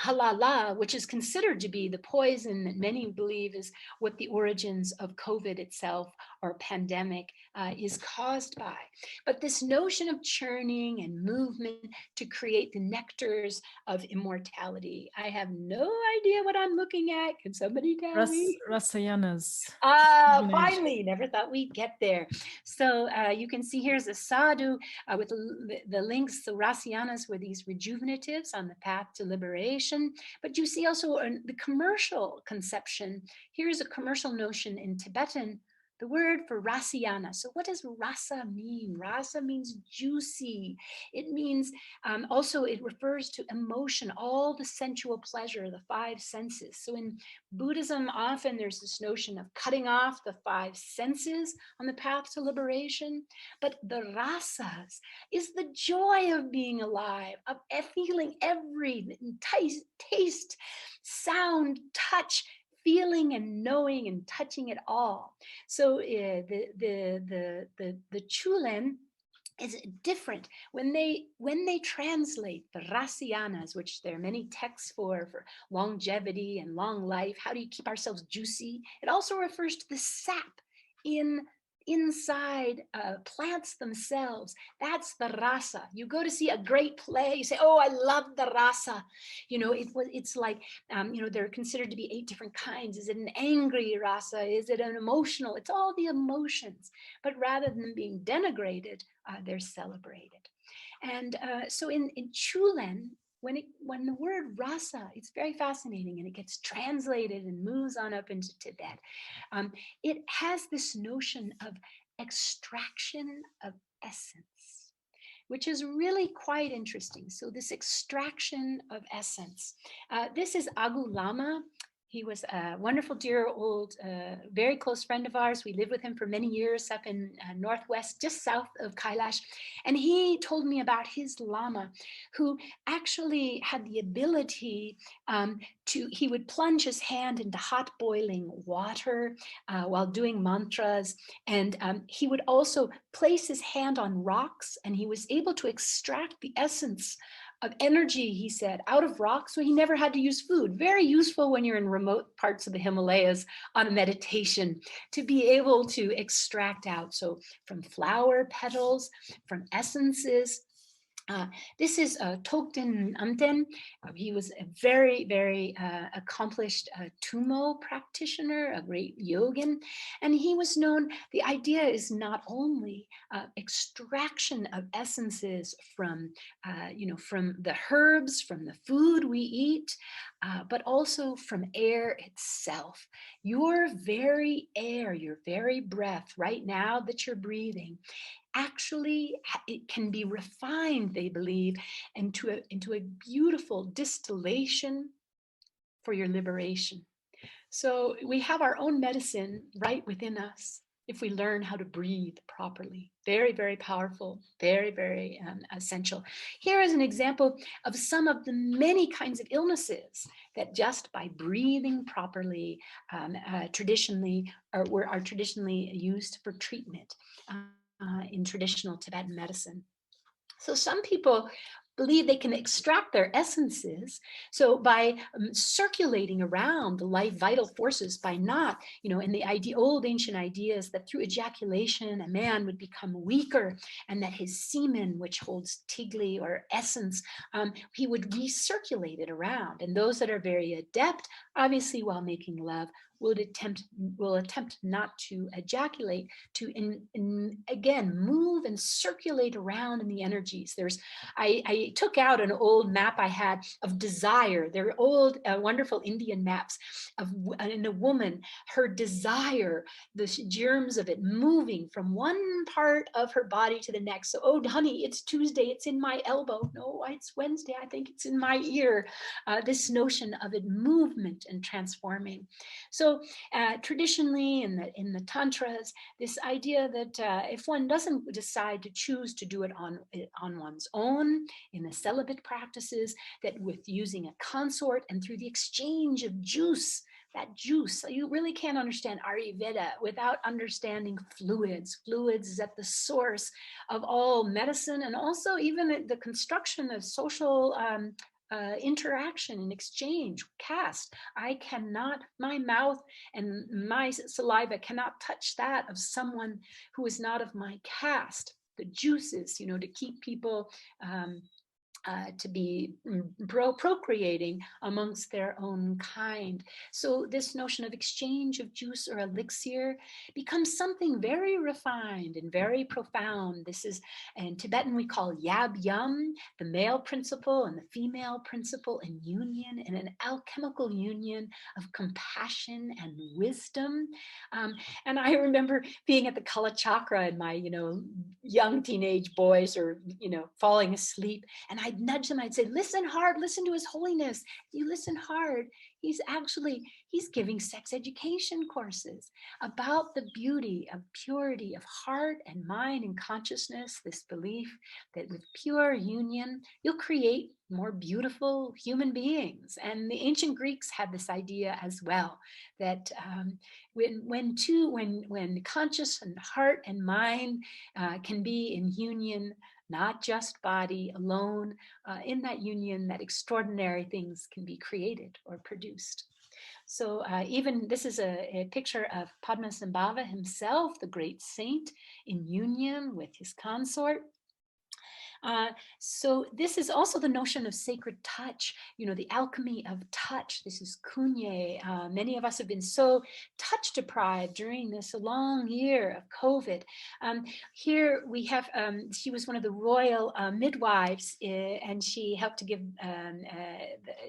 halala, which is considered to be the poison that many believe is what the origins of COVID itself, or pandemic, is caused by. But this notion of churning and movement to create the nectars of immortality, I have no idea what I'm looking at. Can somebody tell me? Rasayanas. Finally, never thought we'd get there. So you can see here's a sadhu with the links. The Rasyanas were these rejuvenatives on the path to liberation. But you see also the commercial conception. Here's a commercial notion in Tibetan, the word for rasyana. So what does rasa mean? Rasa means juicy. It means also, it refers to emotion, all the sensual pleasure, the five senses. So in Buddhism, often there's this notion of cutting off the five senses on the path to liberation. But the rasas is the joy of being alive, of feeling every taste, sound, touch, feeling and knowing and touching it all. So the Chulen is different when they translate the rasyanas, which there are many texts for longevity and long life. How do you keep ourselves juicy? It also refers to the sap inside plants themselves. That's the rasa. You go to see a great play, you say, oh, I love the rasa. It's like, they're considered to be 8 different kinds. Is it an angry rasa? Is it an emotional? It's all the emotions. But rather than being denigrated, they're celebrated. And so in Chulen, when the word rasa, it's very fascinating, and it gets translated and moves on up into Tibet. It has this notion of extraction of essence, which is really quite interesting. So this extraction of essence, this is Agu Lama. He was a wonderful, dear old, very close friend of ours. We lived with him for many years up in Northwest, just south of Kailash. And he told me about his Lama, who actually had the ability he would plunge his hand into hot boiling water while doing mantras. And he would also place his hand on rocks, and he was able to extract the essence of energy, he said, out of rock. So he never had to use food. Very useful when you're in remote parts of the Himalayas on a meditation, to be able to extract out. So from flower petals, from essences. This is Togden Amten. He was a very, very accomplished Tumo practitioner, a great yogin. And he was known, the idea is not only extraction of essences from the herbs, from the food we eat, but also from air itself. Your very air, your very breath right now that you're breathing, actually it can be refined, they believe, into a beautiful distillation for your liberation. So we have our own medicine right within us if we learn how to breathe properly. Very, very powerful, very, very essential. Here is an example of some of the many kinds of illnesses that just by breathing properly, traditionally, are traditionally used for treatment in traditional Tibetan medicine. So some people believe they can extract their essences. So by circulating around the life vital forces, by not, in the old ancient ideas that through ejaculation, a man would become weaker and that his semen, which holds tigli or essence, he would recirculate it around. And those that are very adept, obviously while making love, will attempt not to ejaculate, to again move and circulate around in the energies. I took out an old map I had of desire. They're old, wonderful Indian maps of in a woman, her desire, the germs of it moving from one part of her body to the next. So, oh, honey, it's Tuesday, it's in my elbow. No, it's Wednesday, I think it's in my ear. This notion of it movement and transforming. So traditionally in the tantras, this idea that if one doesn't decide to choose to do it on one's own in the celibate practices, that with using a consort and through the exchange of juice, that juice, you really can't understand Ayurveda without understanding fluids. Fluids is at the source of all medicine and also even the construction of social interaction and exchange, caste. I cannot, my mouth and my saliva cannot touch that of someone who is not of my caste. The juices, to keep people to be procreating amongst their own kind. So this notion of exchange of juice or elixir becomes something very refined and very profound. This is, in Tibetan, we call yab yum, the male principle and the female principle in union, in an alchemical union of compassion and wisdom. And I remember being at the Kala Chakra and my, young teenage boys or, falling asleep. And I'd nudge them. I'd say, listen hard, listen to His Holiness. You listen hard. He's giving sex education courses about the beauty of purity of heart and mind and consciousness, this belief that with pure union, you'll create more beautiful human beings. And the ancient Greeks had this idea as well, that when conscious and heart and mind can be in union, not just body alone, in that union, that extraordinary things can be created or produced. So even this is a picture of Padmasambhava himself, the great saint, in union with his consort. So this is also the notion of sacred touch, the alchemy of touch. This is Kunye. Many of us have been so touch deprived during this long year of COVID. Here we have, she was one of the royal midwives and she helped to give,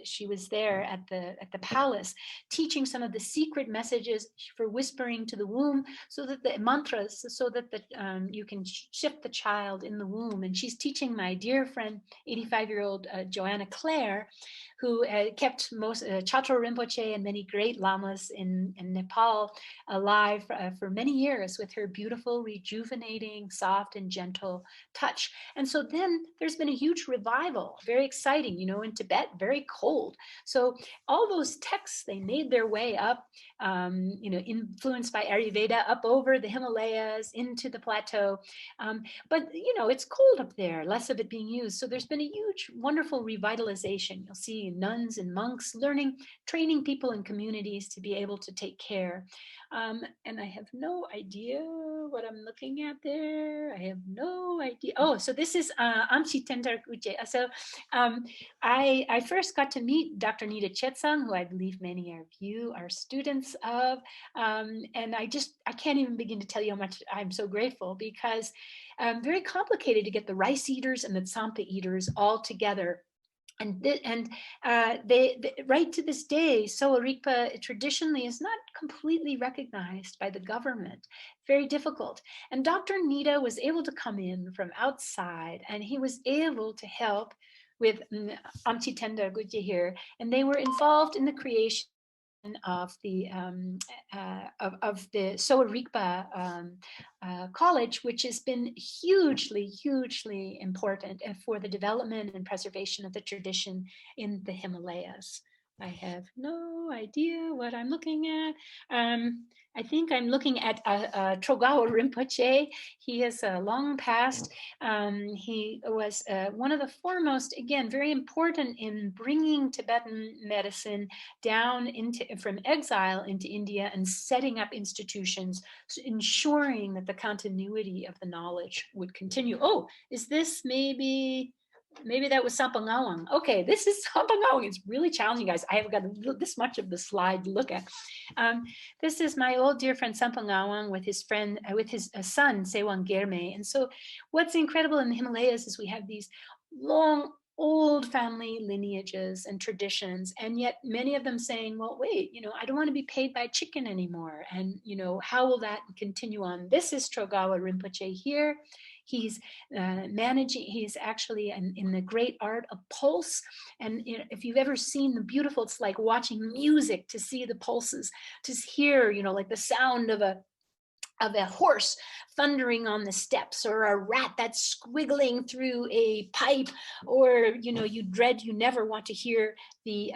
she was there at the palace teaching some of the secret messages for whispering to the womb, so that the mantras, so that you can shift the child in the womb. And she's teaching my dear friend, 85-year-old Joanna Clare, who kept most Chatro Rinpoche and many great lamas in Nepal alive for many years with her beautiful, rejuvenating, soft and gentle touch. And so then there's been a huge revival, very exciting, in Tibet, very cold. So all those texts, they made their way up, influenced by Ayurveda, up over the Himalayas into the plateau. But it's cold up there, less of it being used. So there's been a huge, wonderful revitalization. You'll see nuns and monks training people in communities to be able to take care. And I have no idea what I'm looking at there. I have no idea. Oh, so this is Amchi Tendar Uche. So I first got to meet Dr. Nita Chetsang, who I believe many of you are students of. And I can't even begin to tell you how much I'm so grateful, because very complicated to get the rice eaters and the tsampa eaters all together. And they right to this day, Sowa Rigpa traditionally is not completely recognized by the government. Very difficult. And Dr. Nita was able to come in from outside, and he was able to help with Amchi Tenda Gujje here, and they were involved in the creation of the Sowa Rigpa college, which has been hugely important for the development and preservation of the tradition in the Himalayas. I have no idea what I'm looking at. I think I'm looking at Trogawa Rinpoche. He has long passed. He was one of the foremost, again, very important in bringing Tibetan medicine down from exile into India and setting up institutions, ensuring that the continuity of the knowledge would continue. Oh, is this maybe that was Sampangawang. Okay, this is Sampangawang. It's really challenging, guys. I haven't got this much of the slide to look at. This is my old dear friend Sampangawang with his friend, with his son, Sewang Germe. And so what's incredible in the Himalayas is we have these long, old family lineages and traditions, and yet many of them saying, well, wait, I don't want to be paid by chicken anymore. And, how will that continue on? This is Trogawa Rinpoche here. He's he's actually in the great art of pulse. And if you've ever seen the beautiful, it's like watching music to see the pulses, to hear, like the sound of a horse thundering on the steps, or a rat that's squiggling through a pipe, or you never want to hear the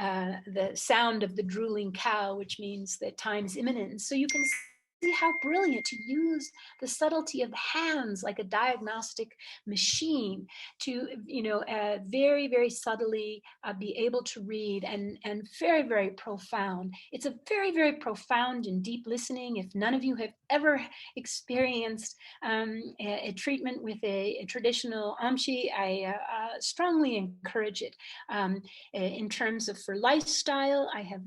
sound of the drooling cow, which means that time is imminent. So you can see how brilliant to use the subtlety of the hands like a diagnostic machine to very, very subtly be able to read, and very, very profound. It's a very, very profound and deep listening. If none of you have ever experienced a treatment with a traditional amchi, I strongly encourage it. In terms of for lifestyle, I have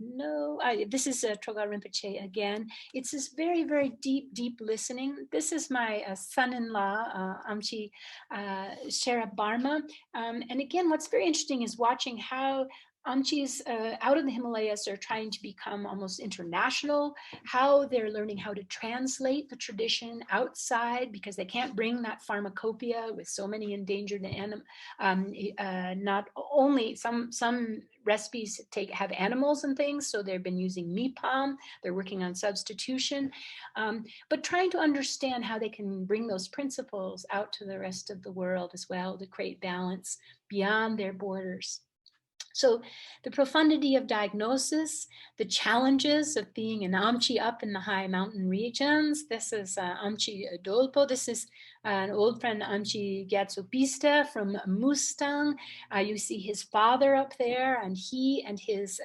this is Troga Rinpoche again. It's this very, very deep, deep listening. This is my son-in-law, Amchi Sherab Barma. And again, what's very interesting is watching how Amchis out of the Himalayas are trying to become almost international, how they're learning how to translate the tradition outside because they can't bring that pharmacopoeia with so many endangered animals. Not only some recipes have animals and things, so they've been using mipam, they're working on substitution, but trying to understand how they can bring those principles out to the rest of the world as well to create balance beyond their borders. So the profundity of diagnosis, the challenges of being an Amchi up in the high mountain regions. This is Amchi Dolpo. This is an old friend, Amchi Gatsopista from Mustang. You see his father up there, and he and his,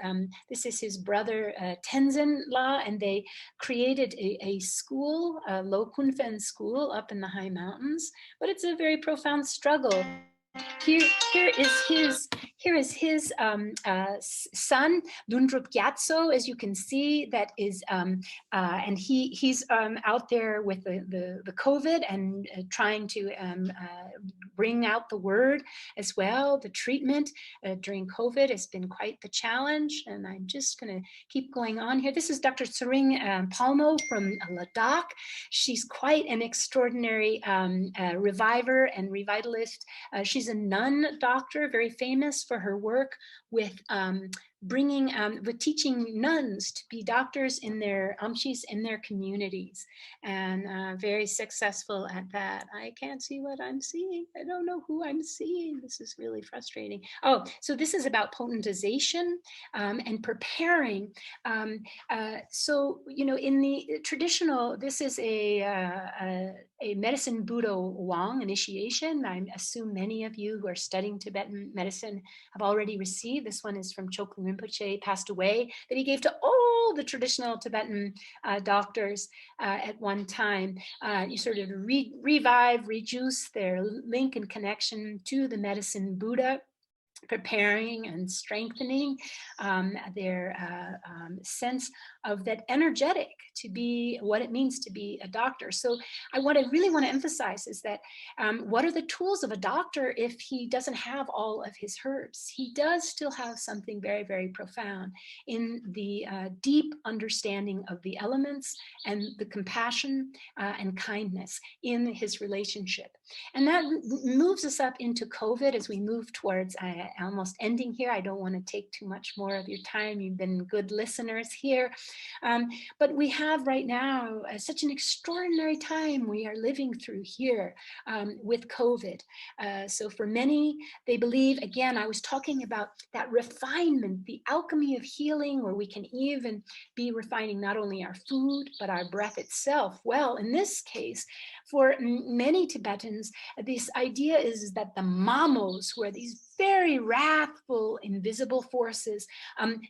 this is his brother Tenzin La, and they created a school, a Lo Kunfen school up in the high mountains. But it's a very profound struggle. Here is his son, Lundrup Gyatso, as you can see, that is, and he's out there with the COVID and trying to bring out the word as well. The treatment during COVID has been quite the challenge, and I'm just going to keep going on here. This is Dr. Tsering Palmo from Ladakh. She's quite an extraordinary reviver and revitalist. She's a nun doctor, very famous for her work with with teaching nuns to be doctors in their amchis in their communities, and very successful at that. I can't see what I'm seeing. I don't know who I'm seeing. This is really frustrating. Oh, so this is about potentization and preparing. So in the traditional, this is a medicine Budo Wang initiation. I assume many of you who are studying Tibetan medicine have already received. This one is from Choklung Rinpoche, passed away, that he gave to all the traditional Tibetan doctors at one time. You sort of revive, rejuice their link and connection to the medicine Buddha, preparing and strengthening their sense of that energetic to be what it means to be a doctor. So what I really want to emphasize is that what are the tools of a doctor if he doesn't have all of his herbs? He does still have something very, very profound in the deep understanding of the elements and the compassion and kindness in his relationship. And that moves us up into COVID as we move towards almost ending here. I don't want to take too much more of your time. You've been good listeners here. But we have right now such an extraordinary time we are living through here with COVID. So for many, they believe, again, I was talking about that refinement, the alchemy of healing, where we can even be refining not only our food, but our breath itself. Well, in this case, for many Tibetans, this idea is that the mamos, who are these very wrathful, invisible forces,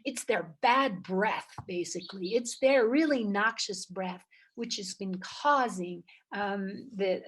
it's their bad breath, basically. It's their really noxious breath, which has been causing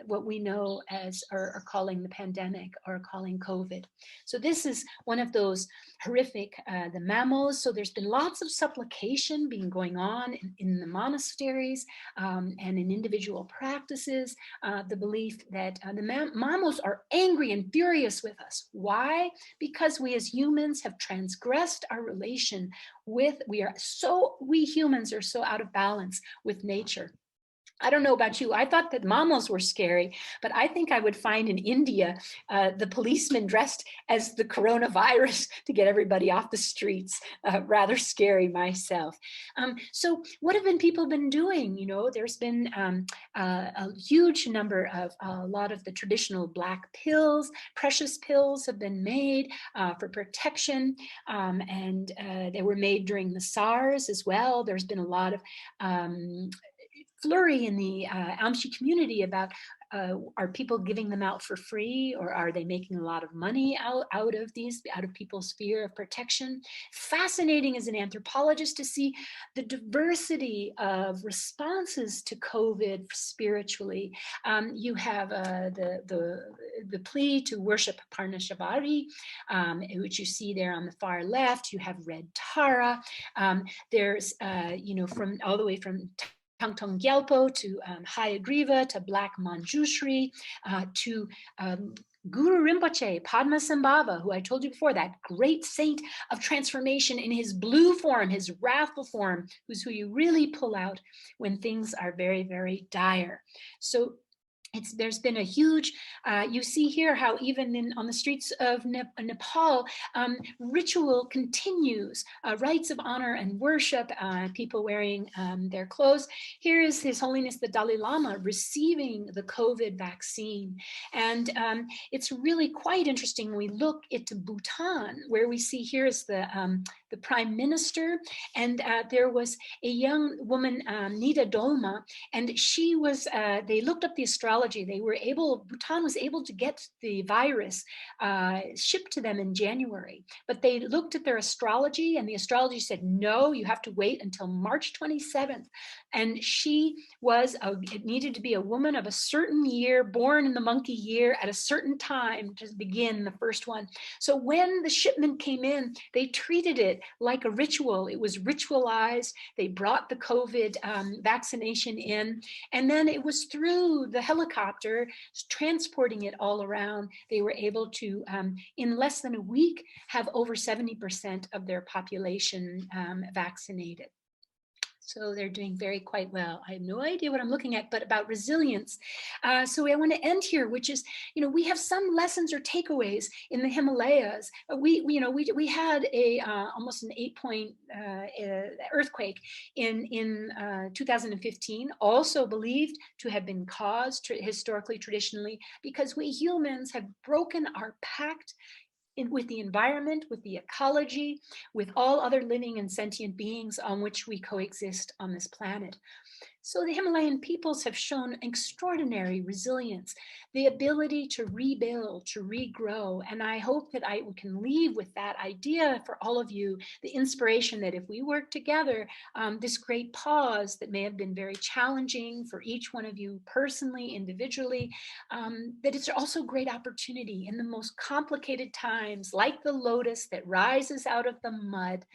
what we know as, or calling the pandemic, or calling COVID. So this is one of those horrific, the mammals. So there's been lots of supplication being going on in the monasteries and in individual practices. The belief that the mammals are angry and furious with us. Why? Because we as humans have transgressed our relation with, we humans are so out of balance with nature. I don't know about you. I thought that mammals were scary, but I think I would find in India the policemen dressed as the coronavirus to get everybody off the streets rather scary myself. So what have people been doing? You know, there's been a huge number of a lot of the traditional black pills, precious pills have been made for protection, and they were made during the SARS as well. There's been a lot of flurry in the Amshi community about are people giving them out for free, or are they making a lot of money out of people's fear of protection? Fascinating as an anthropologist to see the diversity of responses to COVID spiritually. You have the plea to worship Parnashabari, which you see there on the far left. You have red Tara. There's from all the way from Tangtong Gyalpo to Hayagriva to Black Manjushri to Guru Rinpoche, Padmasambhava, who I told you before, that great saint of transformation in his blue form, his wrathful form, who's who you really pull out when things are very, very dire. So there's been a huge, you see here how even on the streets of Nepal, ritual continues, rites of honor and worship, people wearing their clothes. Here is His Holiness the Dalai Lama receiving the COVID vaccine. And it's really quite interesting when we look into Bhutan, where we see here is the Prime Minister, and there was a young woman, Nida Dolma, and she was, they looked up the astrology. Bhutan was able to get the virus shipped to them in January, but they looked at their astrology, and the astrology said, no, you have to wait until March 27th. And she was, it needed to be a woman of a certain year, born in the monkey year at a certain time to begin the first one. So when the shipment came in, they treated it like a ritual. It was ritualized. They brought the COVID vaccination in, and then it was through the helicopter transporting it all around. They were able to, in less than a week, have over 70% of their population vaccinated. So they're doing quite well. I have no idea what I'm looking at, but about resilience. So I want to end here, which is, we have some lessons or takeaways in the Himalayas. We had almost an 8-point earthquake in 2015, also believed to have been caused historically, traditionally, because we humans have broken our pact with the environment, with the ecology, with all other living and sentient beings on which we coexist on this planet. So the Himalayan peoples have shown extraordinary resilience, the ability to rebuild, to regrow. And I hope that I can leave with that idea for all of you, the inspiration that if we work together, this great pause that may have been very challenging for each one of you personally, individually, that it's also great opportunity in the most complicated times, like the lotus that rises out of the mud,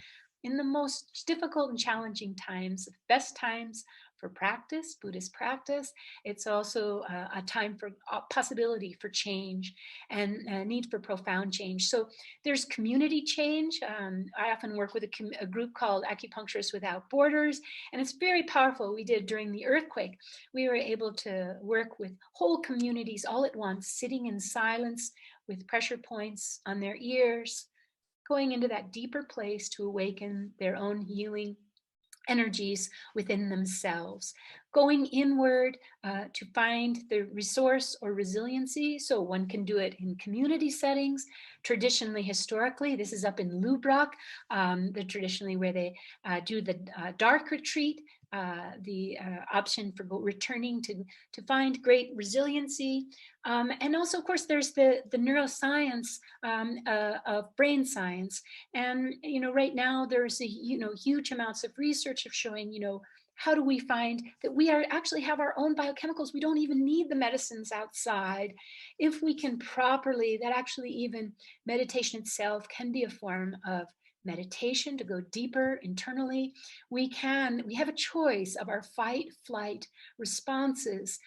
in the most difficult and challenging times, best times for practice, Buddhist practice. It's also a time for possibility for change and need for profound change. So there's community change. I often work with a group called Acupuncturists Without Borders, and it's very powerful. We did during the earthquake. We were able to work with whole communities all at once, sitting in silence, with pressure points on their ears, going into that deeper place to awaken their own healing energies within themselves, going inward to find the resource or resiliency. So one can do it in community settings. Traditionally, historically, this is up in Lubrock, traditionally where they do the dark retreat, the option for returning to find great resiliency. And also, of course, there's the neuroscience of brain science. And, right now there's huge amounts of research of showing, how do we find that we actually have our own biochemicals? We don't even need the medicines outside. If we can properly, that actually even meditation itself can be a form of meditation to go deeper internally. We have a choice of our fight flight responses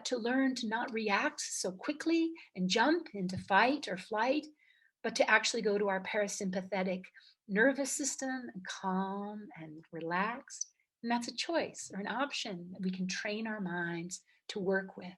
to learn to not react so quickly and jump into fight or flight, but to actually go to our parasympathetic nervous system and calm and relaxed. And that's a choice or an option that we can train our minds to work with.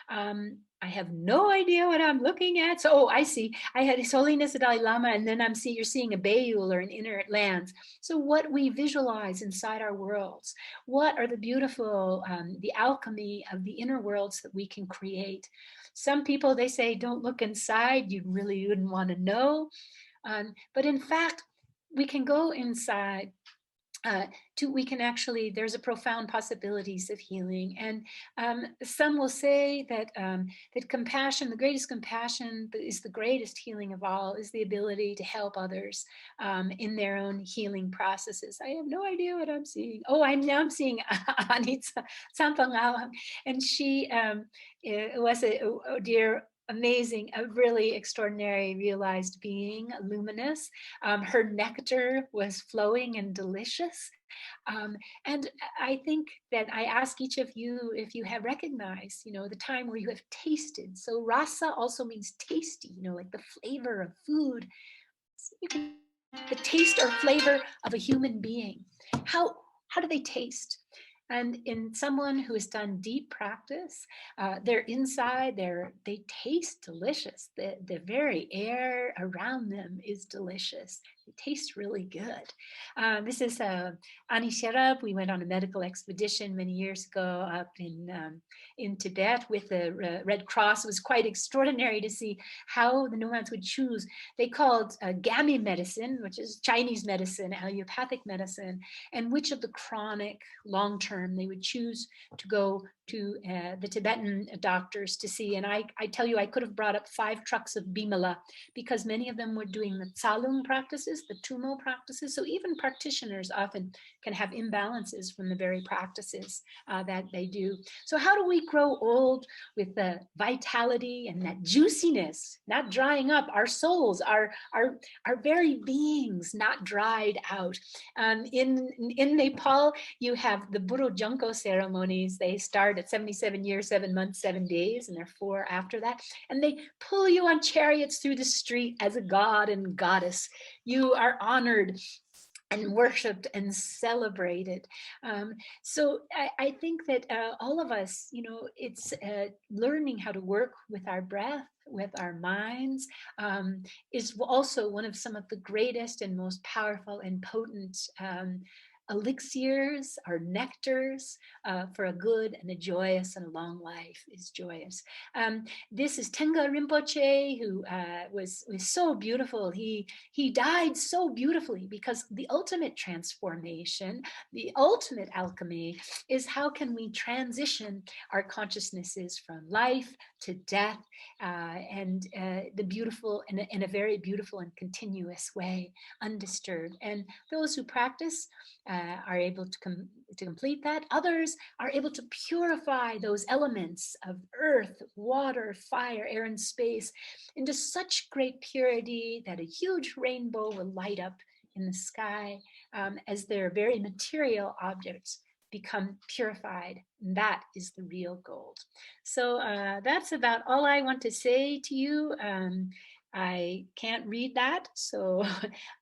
I have no idea what I'm looking at. So, I see. I had His Holiness the Dalai Lama, and then you're seeing a Bayul or an inner lands. So, what we visualize inside our worlds, what are the beautiful, the alchemy of the inner worlds that we can create? Some people, they say, don't look inside. You really wouldn't want to know. But in fact, we can go inside we can actually, there's a profound possibilities of healing. And some will say that that compassion, the greatest compassion is the greatest healing of all, is the ability to help others in their own healing processes. I have no idea what I'm seeing. Oh, I'm seeing Anitza Sampangawang, and she was a dear, amazing, a really extraordinary realized being, luminous. Her nectar was flowing and delicious. And I think that I ask each of you if you have recognized, the time where you have tasted. So rasa also means tasty, like the flavor of food. So you can the taste or flavor of a human being. How do they taste? And in someone who has done deep practice, they're inside, they taste delicious. The very air around them is delicious. It tastes really good. This is Ani Sherab. We went on a medical expedition many years ago up in Tibet with the Red Cross. It was quite extraordinary to see how the nomads would choose. They called Gami medicine, which is Chinese medicine, allopathic medicine, and which of the chronic long-term they would choose to go to the Tibetan doctors to see. And I tell you, I could have brought up 5 trucks of Bimala, because many of them were doing the Tsalung practices, the Tumo practices. So even practitioners often can have imbalances from the very practices that they do. So how do we grow old with the vitality and that juiciness, not drying up, our souls, our very beings not dried out? In Nepal, you have the Buru Junko ceremonies. They start at 77 years, 7 months, 7 days, and there are 4 after that. And they pull you on chariots through the street as a god and goddess. You are honored and worshipped and celebrated. So I think that all of us, it's learning how to work with our breath, with our minds, is also one of some of the greatest and most powerful and potent elixirs, our nectars for a good and a joyous and a long life is joyous. This is Tenga Rinpoche, who was so beautiful. He died so beautifully, because the ultimate transformation, the ultimate alchemy, is how can we transition our consciousnesses from life to death, and the beautiful in a very beautiful and continuous way, undisturbed. And those who practice are able to complete that. Others are able to purify those elements of earth, water, fire, air, and space into such great purity that a huge rainbow will light up in the sky as their very material objects become purified. And that is the real gold. So that's about all I want to say to you. I can't read that, so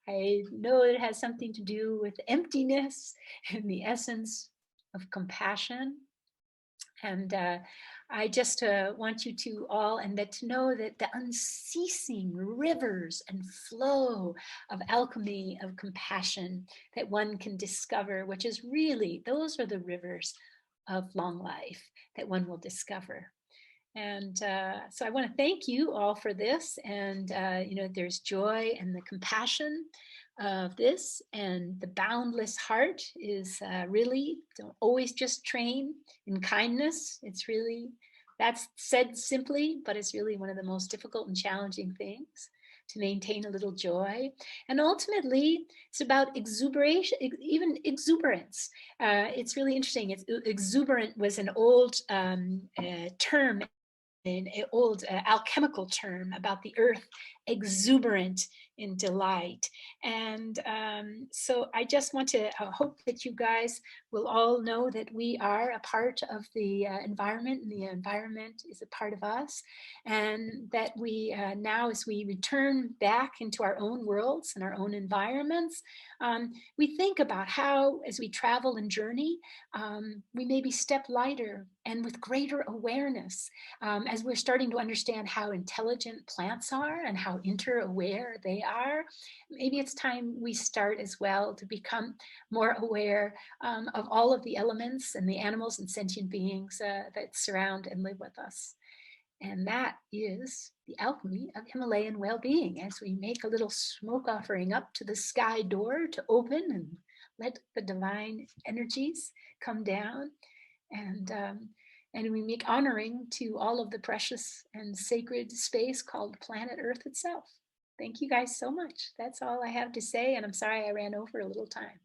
I know it has something to do with emptiness and the essence of compassion. And I just want you to all, and that to know that the unceasing rivers and flow of alchemy, of compassion that one can discover, which is really, those are the rivers of long life that one will discover. And so I want to thank you all for this. And, there's joy and the compassion of this, and the boundless heart is really, don't always just train in kindness. It's really, that's said simply, but it's really one of the most difficult and challenging things, to maintain a little joy. And ultimately, it's about exuberation, even exuberance. It's really interesting. Exuberant was an old term, an old alchemical term about the earth exuberant in delight. And so I just want to hope that you guys will all know that we are a part of the environment, and the environment is a part of us. And that we now, as we return back into our own worlds and our own environments, we think about how, as we travel and journey, we maybe step lighter and with greater awareness, as we're starting to understand how intelligent plants are and how inter-aware they are. Maybe it's time we start as well to become more aware of all of the elements and the animals and sentient beings that surround and live with us. And that is the alchemy of Himalayan well-being, as we make a little smoke offering up to the sky door to open and let the divine energies come down. And we make honoring to all of the precious and sacred space called planet Earth itself. Thank you guys so much. That's all I have to say, and I'm sorry I ran over a little time.